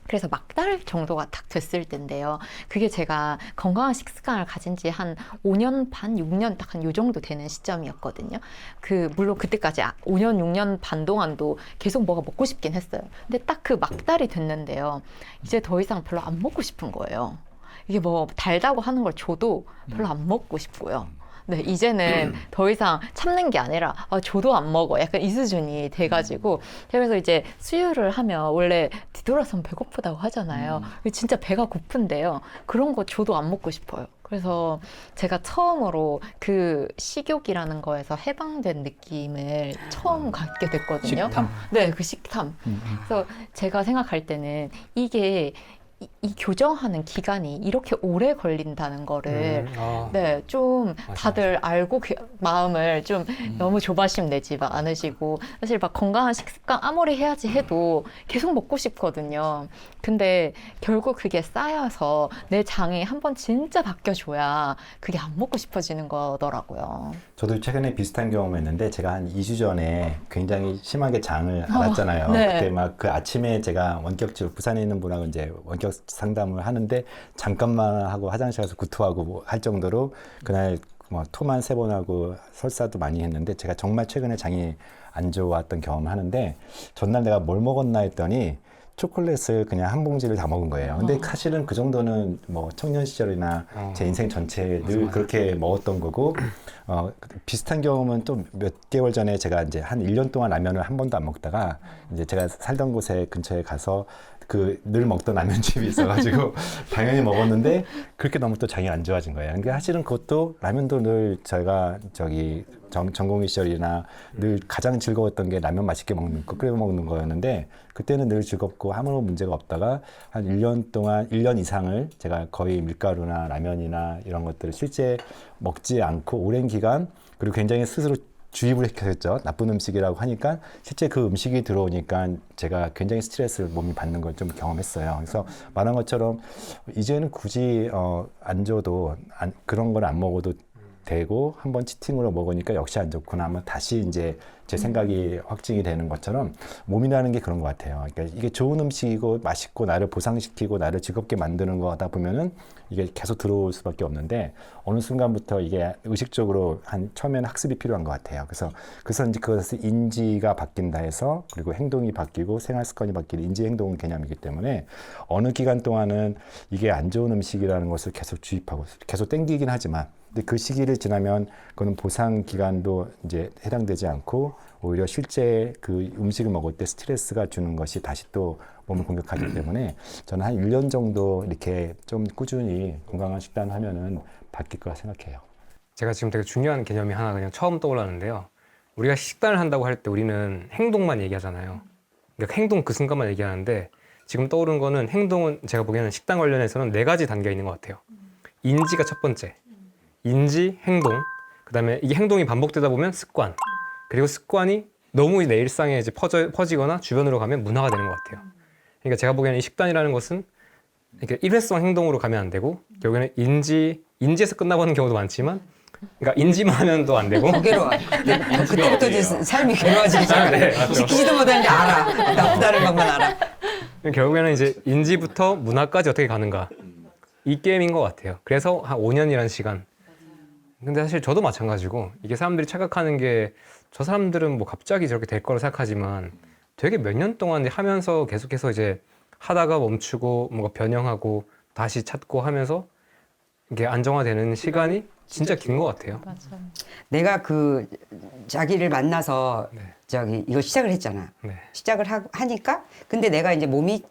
그래서 막달 정도가 딱 됐을 텐데요. 그게 제가 건강한 식습관을 가진 지 한 5년 반, 6년 딱 한 요 정도 되는 시점이었거든요. 물론 그때까지 5년, 6년 반 동안도 계속 뭐가 먹고 싶긴 했어요. 근데 딱 그 막달이 됐는데요. 이제 더 이상 별로 안 먹고 싶은 거예요. 이게 뭐 달다고 하는 걸 줘도 별로 안 먹고 싶고요. 네, 이제는 더 이상 참는 게 아니라 저도 안 먹어. 약간 이 수준이 돼가지고, 그래서 이제 수유를 하면 원래 뒤돌아서면 배고프다고 하잖아요. 진짜 배가 고픈데요. 그런 거 저도 안 먹고 싶어요. 그래서 제가 처음으로 그 식욕이라는 거에서 해방된 느낌을 처음 갖게 됐거든요. 식탐. 네, 그 식탐. 그래서 제가 생각할 때는 이게 이 교정하는 기간이 이렇게 오래 걸린다는 거를 네, 좀 다들 알고 마음을 좀 너무 조바심 내지 않으시고, 사실 막 건강한 식습관 아무리 해야지 해도 계속 먹고 싶거든요. 근데 결국 그게 쌓여서 내 장이 한번 진짜 바뀌어줘야 그게 안 먹고 싶어지는 거더라고요. 저도 최근에 비슷한 경험했는데, 제가 한 2주 전에 굉장히 심하게 장을 앓았잖아요. 네. 그때 막 그 아침에 제가 원격적으로 부산에 있는 분하고 이제 원격 상담을 하는데, 잠깐만 하고 화장실 가서 구토하고 뭐 할 정도로 그날 뭐 토만 3번 하고 설사도 많이 했는데, 제가 정말 최근에 장이 안 좋았던 경험을 하는데, 전날 내가 뭘 먹었나 했더니 초콜릿을 그냥 한 봉지를 다 먹은 거예요. 근데 사실은 그 정도는 뭐 청년 시절이나 제 인생 전체에 늘 그렇게 먹었던 거고, 비슷한 경험은 또 몇 개월 전에 제가 이제 한 1년 동안 라면을 한 번도 안 먹다가, 이제 제가 살던 곳에 근처에 가서 늘 먹던 라면집이 있어가지고 당연히 먹었는데, 그렇게 너무 또 장이 안 좋아진 거예요. 그러니까 사실은 그것도 라면도 늘 제가 전공의 시절이나 늘 가장 즐거웠던 게 라면 맛있게 먹는 거, 끓여 먹는 거였는데, 그때는 늘 즐겁고 아무런 문제가 없다가 한 1년 동안, 1년 이상을 제가 거의 밀가루나 라면이나 이런 것들을 실제 먹지 않고 오랜 기간, 그리고 굉장히 스스로 주입을 시켰죠. 나쁜 음식이라고 하니까 실제 그 음식이 들어오니까 제가 굉장히 스트레스를 몸이 받는 걸 좀 경험했어요. 그래서 말한 것처럼 이제는 굳이 안 줘도 그런 걸 안 먹어도 되고, 한번 치팅으로 먹으니까 역시 안 좋구나 하면 다시 이제 제 생각이 확증이 되는 것처럼, 몸이라는 게 그런 것 같아요. 그러니까 이게 좋은 음식이고 맛있고 나를 보상시키고 나를 즐겁게 만드는 거다 보면은 이게 계속 들어올 수밖에 없는데, 어느 순간부터 이게 의식적으로 처음에는 학습이 필요한 것 같아요. 그래서 이제 그것을 인지가 바뀐다 해서, 그리고 행동이 바뀌고 생활 습관이 바뀌는 인지 행동 개념이기 때문에, 어느 기간 동안은 이게 안 좋은 음식이라는 것을 계속 주입하고 계속 땡기긴 하지만, 근데 그 시기를 지나면 그거는 보상 기간도 이제 해당되지 않고, 오히려 실제 그 음식을 먹을 때 스트레스가 주는 것이 다시 또 몸을 공격하기 때문에, 저는 한 1년 정도 이렇게 좀 꾸준히 건강한 식단을 하면은 바뀔 거라 생각해요. 제가 지금 되게 중요한 개념이 하나 그냥 처음 떠올랐는데요. 우리가 식단을 한다고 할 때 우리는 행동만 얘기하잖아요. 그러니까 행동 그 순간만 얘기하는데, 지금 떠오른 거는, 행동은 제가 보기에는 식단 관련해서는 4가지 단계가 있는 것 같아요. 인지가 첫 번째. 인지, 행동, 그 다음에 이게 행동이 반복되다 보면 습관, 그리고 습관이 너무 내 일상에 이제 퍼지거나 주변으로 가면 문화가 되는 것 같아요. 그러니까 제가 보기에는 이 식단이라는 것은 이렇게 일회성 행동으로 가면 안 되고, 결국에는 인지에서 끝나버리는 경우도 많지만, 그러니까 인지만 하면 또 안 되고. 괴로워. 그때부터 이제 삶이 괴로워지잖아. 네, 맞죠. 지키지도 못하는데 알아. 나쁘다는 것만 알아. 결국에는 이제 인지부터 문화까지 어떻게 가는가, 이 게임인 것 같아요. 그래서 한 5년이라는 시간. 근데 사실 저도 마찬가지고, 이게 사람들이 착각하는 게, 저 사람들은 뭐 갑자기 저렇게 될 거라 생각하지만, 되게 몇 년 동안 하면서 계속해서 이제 하다가 멈추고 뭔가 변형하고 다시 찾고 하면서 이게 안정화되는 시간이 진짜 긴 것 같아요. 맞아요. 내가 그 자기를 만나서 네. 이거 시작을 했잖아. 네. 시작을 하니까, 근데 내가 이제 몸이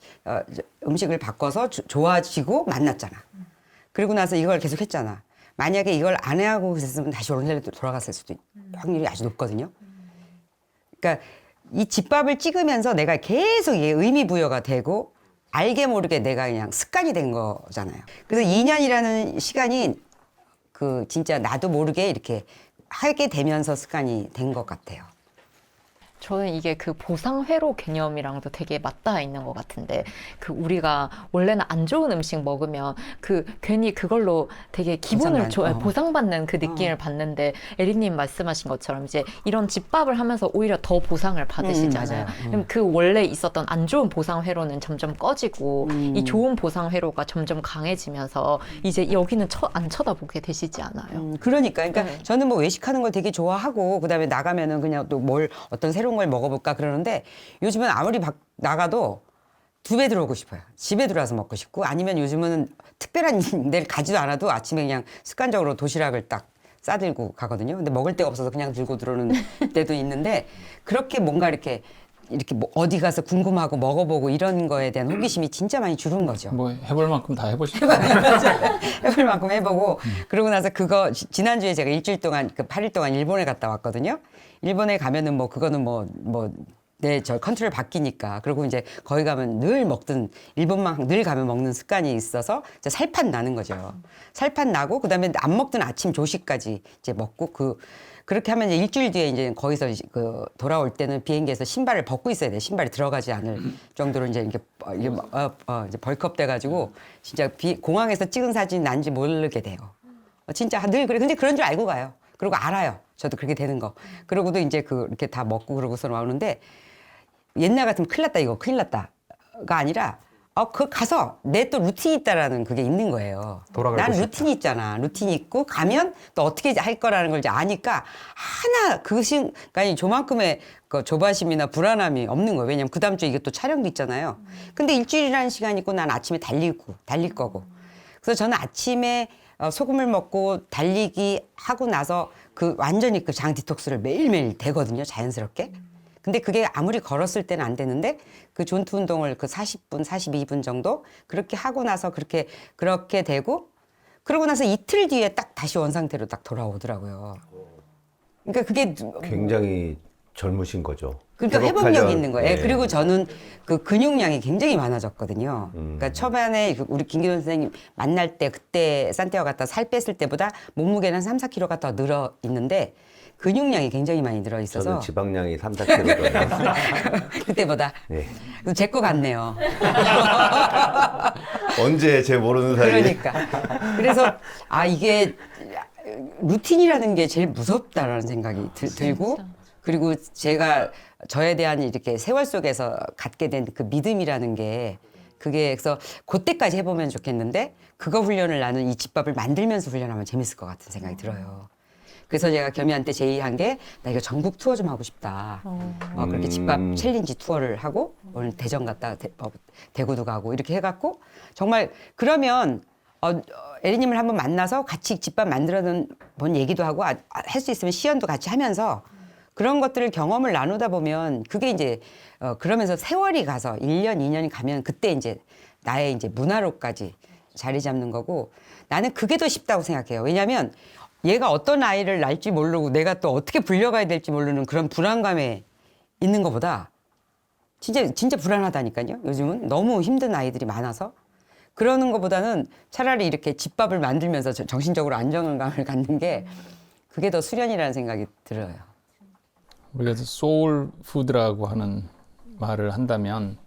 음식을 바꿔서 좋아지고 만났잖아. 그리고 나서 이걸 계속 했잖아. 만약에 이걸 안 해하고 있었으면 다시 원래로 돌아갔을 수도 확률이 아주 높거든요. 그러니까 이 집밥을 찍으면서 내가 계속 이게 의미 부여가 되고 알게 모르게 내가 그냥 습관이 된 거잖아요. 그래서 2년이라는 시간이 그 진짜 나도 모르게 이렇게 하게 되면서 습관이 된 것 같아요. 저는 이게 그 보상회로 개념이랑도 되게 맞닿아 있는 것 같은데, 그 우리가 원래는 안 좋은 음식 먹으면 그 괜히 그걸로 되게 기분을 보상받는 그 느낌을 받는데, 에리님 말씀하신 것처럼 이제 이런 집밥을 하면서 오히려 더 보상을 받으시잖아요. 맞아요. 그럼 그 원래 있었던 안 좋은 보상회로는 점점 꺼지고 이 좋은 보상회로가 점점 강해지면서 이제 여기는 안 쳐다보게 되시지 않아요? 그러니까 네. 저는 뭐 외식하는 걸 되게 좋아하고 그다음에 나가면은 그냥 또 어떤 새로운 걸 먹어볼까 그러는데, 요즘은 아무리 나가도 2배 들어오고 싶어요. 집에 들어와서 먹고 싶고, 아니면 요즘은 특별한 데를 가지도 않아도 아침에 그냥 습관적으로 도시락을 딱 싸들고 가거든요. 근데 먹을 데가 없어서 그냥 들고 들어오는 때도 있는데, 그렇게 뭔가 이렇게 뭐 어디 가서 궁금하고 먹어보고 이런 거에 대한 호기심이 진짜 많이 줄은 거죠. 뭐 해볼 만큼 다 해보시죠. 해볼 만큼 해보고, 그러고 나서 그거 지난주에 제가 일주일 동안 그 8일 동안 일본에 갔다 왔거든요. 일본에 가면은 뭐 그거는 저 컨트롤 바뀌니까. 그리고 이제 거기 가면 늘 먹던, 일본만 늘 가면 먹는 습관이 있어서 이제 살판 나는 거죠. 살판 나고, 그다음에 안 먹던 아침 조식까지 이제 먹고, 그렇게 하면 이제 일주일 뒤에 이제 거기서 돌아올 때는 비행기에서 신발을 벗고 있어야 돼. 신발이 들어가지 않을 정도로 이제 이렇게 이제 벌크업 돼가지고 진짜 공항에서 찍은 사진 난지 모르게 돼요. 진짜 늘 그래. 근데 그런 줄 알고 가요. 그리고 알아요. 저도 그렇게 되는 거. 그러고도 이제 이렇게 다 먹고 그러고서 나오는데, 옛날 같으면 큰일 났다, 이거 큰일 났다가 아니라, 가서 내 또 루틴이 있다라는 그게 있는 거예요. 돌아갈 난 곳이 루틴이 있잖아. 루틴이 있고 가면 또 어떻게 할 거라는 걸 이제 아니까 하나 그 순간이 조만큼의 그 조바심이나 불안함이 없는 거예요. 왜냐면 그 다음 주에 이게 또 촬영도 있잖아요. 근데 일주일이라는 시간이 있고 난 아침에 달릴 거고. 그래서 저는 아침에 소금을 먹고 달리기 하고 나서 완전히 그 장 디톡스를 매일매일 되거든요. 자연스럽게. 근데 그게 아무리 걸었을 때는 안 되는데, 그 존투 운동을 40분, 42분 정도 그렇게 하고 나서 그렇게 되고, 그러고 나서 이틀 뒤에 딱 다시 원상태로 딱 돌아오더라고요. 그러니까 그게 굉장히 젊으신 거죠. 그러니까 회복력 회복하려- 있는 거예요. 네. 그리고 저는 그 근육량이 굉장히 많아졌거든요. 그러니까 초반에 우리 김기돈 선생님 만날 때, 그때 산티아고 갔다 살 뺐을 때보다 몸무게는 3, 4kg가 더 늘어 있는데, 근육량이 굉장히 많이 늘어 있어서 저는 지방량이 3, 4kg 더 그때보다 네. 제 거 같네요. 언제 제 모르는 사이에 그러니까. 그래서 이게 루틴이라는 게 제일 무섭다라는 생각이 들고, 그리고 제가 저에 대한 이렇게 세월 속에서 갖게 된 그 믿음이라는 게, 그게 그래서 그때까지 해보면 좋겠는데, 그거 훈련을 나는 이 집밥을 만들면서 훈련하면 재밌을 것 같은 생각이 들어요. 그래서 제가 겸이한테 제의한 게, 나 이거 전국 투어 좀 하고 싶다. 그렇게 집밥 챌린지 투어를 하고, 오늘 대전 갔다 대구도 가고 이렇게 해갖고, 정말 그러면 에리님을 한번 만나서 같이 집밥 만들어 본 얘기도 하고, 할 수 있으면 시연도 같이 하면서 그런 것들을 경험을 나누다 보면, 그게 이제 그러면서 세월이 가서 1년, 2년이 가면 그때 이제 나의 이제 문화로까지 자리 잡는 거고, 나는 그게 더 쉽다고 생각해요. 왜냐하면 얘가 어떤 아이를 낳을지 모르고 내가 또 어떻게 불려가야 될지 모르는 그런 불안감에 있는 것보다 진짜 불안하다니까요. 요즘은 너무 힘든 아이들이 많아서. 그러는 것보다는 차라리 이렇게 집밥을 만들면서 정신적으로 안정감을 갖는 게, 그게 더 수련이라는 생각이 들어요. 우리가 소울 푸드라고 하는 말을 한다면,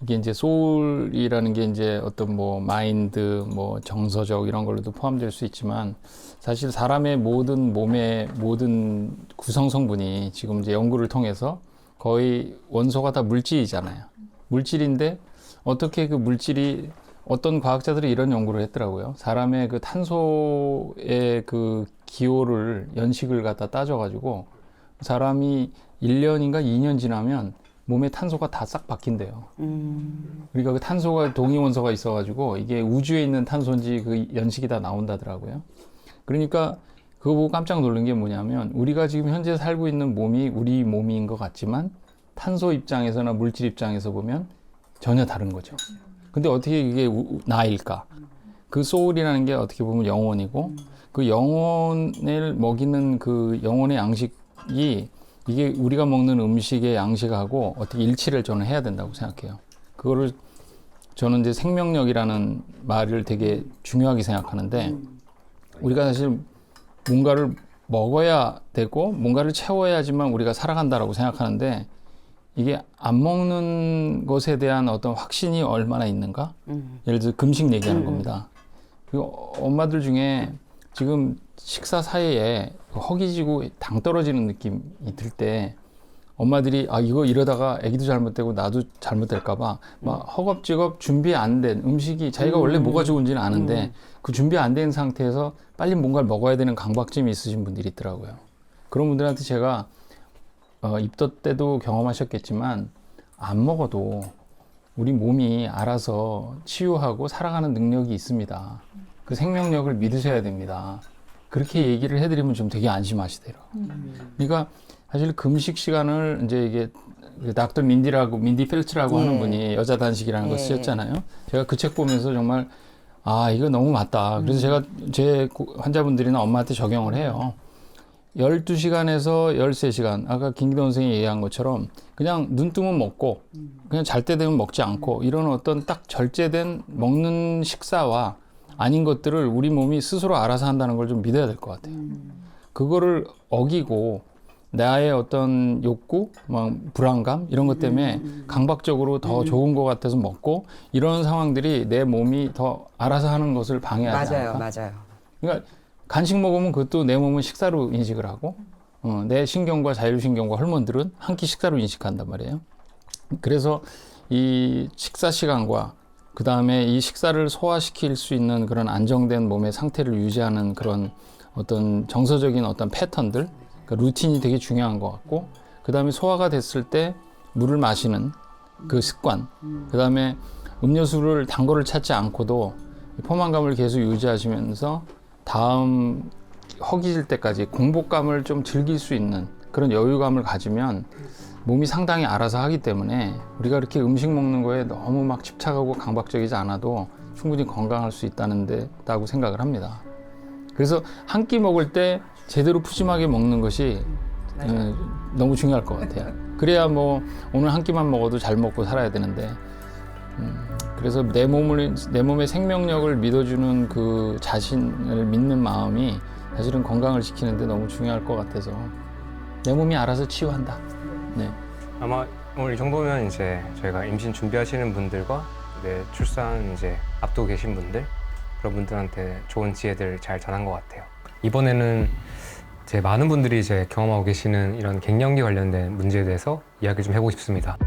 이게 이제 소울이라는 게 이제 어떤 마인드, 정서적 이런 걸로도 포함될 수 있지만, 사실 사람의 몸의 모든 구성 성분이 지금 이제 연구를 통해서 거의 원소가 다 물질이잖아요. 물질인데 어떻게 그 물질이, 어떤 과학자들이 이런 연구를 했더라고요. 사람의 그 탄소의 그 기호를, 연식을 갖다 따져가지고 사람이 1년인가 2년 지나면 몸에 탄소가 다 싹 바뀐대요. 그러니까 그 탄소가 동위원소가 있어가지고 이게 우주에 있는 탄소인지 그 연식이 다 나온다더라고요. 그러니까 그거 보고 깜짝 놀란 게 뭐냐면, 우리가 지금 현재 살고 있는 몸이 우리 몸인 것 같지만 탄소 입장에서나 물질 입장에서 보면 전혀 다른 거죠. 근데 어떻게 이게 나일까? 그 소울이라는 게 어떻게 보면 영혼이고, 그 영혼을 먹이는 그 영혼의 양식이 이게 우리가 먹는 음식의 양식하고 어떻게 일치를 저는 해야 된다고 생각해요. 그거를 저는 이제 생명력이라는 말을 되게 중요하게 생각하는데 우리가 사실 뭔가를 먹어야 되고 뭔가를 채워야지만 우리가 살아간다라고 생각하는데 이게 안 먹는 것에 대한 어떤 확신이 얼마나 있는가? 예를 들어 금식 얘기하는 겁니다. 그리고 엄마들 중에 지금 식사 사이에 허기지고 당 떨어지는 느낌이 들 때 엄마들이 아 이거 이러다가 아기도 잘못되고 나도 잘못될까봐 막 허겁지겁 준비 안 된 음식이 자기가 원래 뭐가 좋은지는 아는데 그 준비 안 된 상태에서 빨리 뭔가를 먹어야 되는 강박증이 있으신 분들이 있더라고요. 그런 분들한테 제가 입덧 때도 경험하셨겠지만 안 먹어도 우리 몸이 알아서 치유하고 살아가는 능력이 있습니다. 그 생명력을 믿으셔야 됩니다. 그렇게 얘기를 해드리면 좀 되게 안심하시더라고요. 그러니까 사실 금식 시간을 이제 이게 닥터 민디 펠츠라고 하는 분이 여자 단식이라는 거 쓰셨잖아요. 제가 그 책 보면서 정말 아 이거 너무 맞다. 그래서 제가 제 환자분들이나 엄마한테 적용을 해요. 12시간에서 13시간 아까 김기동 선생님이 얘기한 것처럼 그냥 눈 뜨면 먹고 그냥 잘 때 되면 먹지 않고 이런 어떤 딱 절제된 먹는 식사와 아닌 것들을 우리 몸이 스스로 알아서 한다는 걸 좀 믿어야 될 것 같아요. 그거를 어기고 나의 어떤 욕구, 막 불안감 이런 것 때문에 강박적으로 더 좋은 것 같아서 먹고 이런 상황들이 내 몸이 더 알아서 하는 것을 방해하지 않을까? 맞아요. 그러니까 간식 먹으면 그것도 내 몸은 식사로 인식을 하고 내 신경과 자율신경과 호르몬들은 한 끼 식사로 인식한단 말이에요. 그래서 이 식사 시간과 그 다음에 이 식사를 소화시킬 수 있는 그런 안정된 몸의 상태를 유지하는 그런 어떤 정서적인 어떤 패턴들, 그러니까 루틴이 되게 중요한 것 같고, 그 다음에 소화가 됐을 때 물을 마시는 그 습관, 그 다음에 음료수를 단 거를 찾지 않고도 포만감을 계속 유지하시면서 다음 허기질 때까지 공복감을 좀 즐길 수 있는 그런 여유감을 가지면 몸이 상당히 알아서 하기 때문에 우리가 이렇게 음식 먹는 거에 너무 막 집착하고 강박적이지 않아도 충분히 건강할 수 있다고 생각을 합니다. 그래서 한 끼 먹을 때 제대로 푸짐하게 먹는 것이 너무 중요할 것 같아요. 그래야 뭐 오늘 한 끼만 먹어도 잘 먹고 살아야 되는데 그래서 내 몸의 생명력을 믿어주는 그 자신을 믿는 마음이 사실은 건강을 지키는데 너무 중요할 것 같아서 내 몸이 알아서 치유한다. 네. 아마 오늘 이 정도면 이제 저희가 임신 준비하시는 분들과 출산 이제 앞두고 계신 분들 그런 분들한테 좋은 지혜들 잘 전한 것 같아요. 이번에는 이제 많은 분들이 이제 경험하고 계시는 이런 갱년기 관련된 문제에 대해서 이야기 좀 해보고 싶습니다.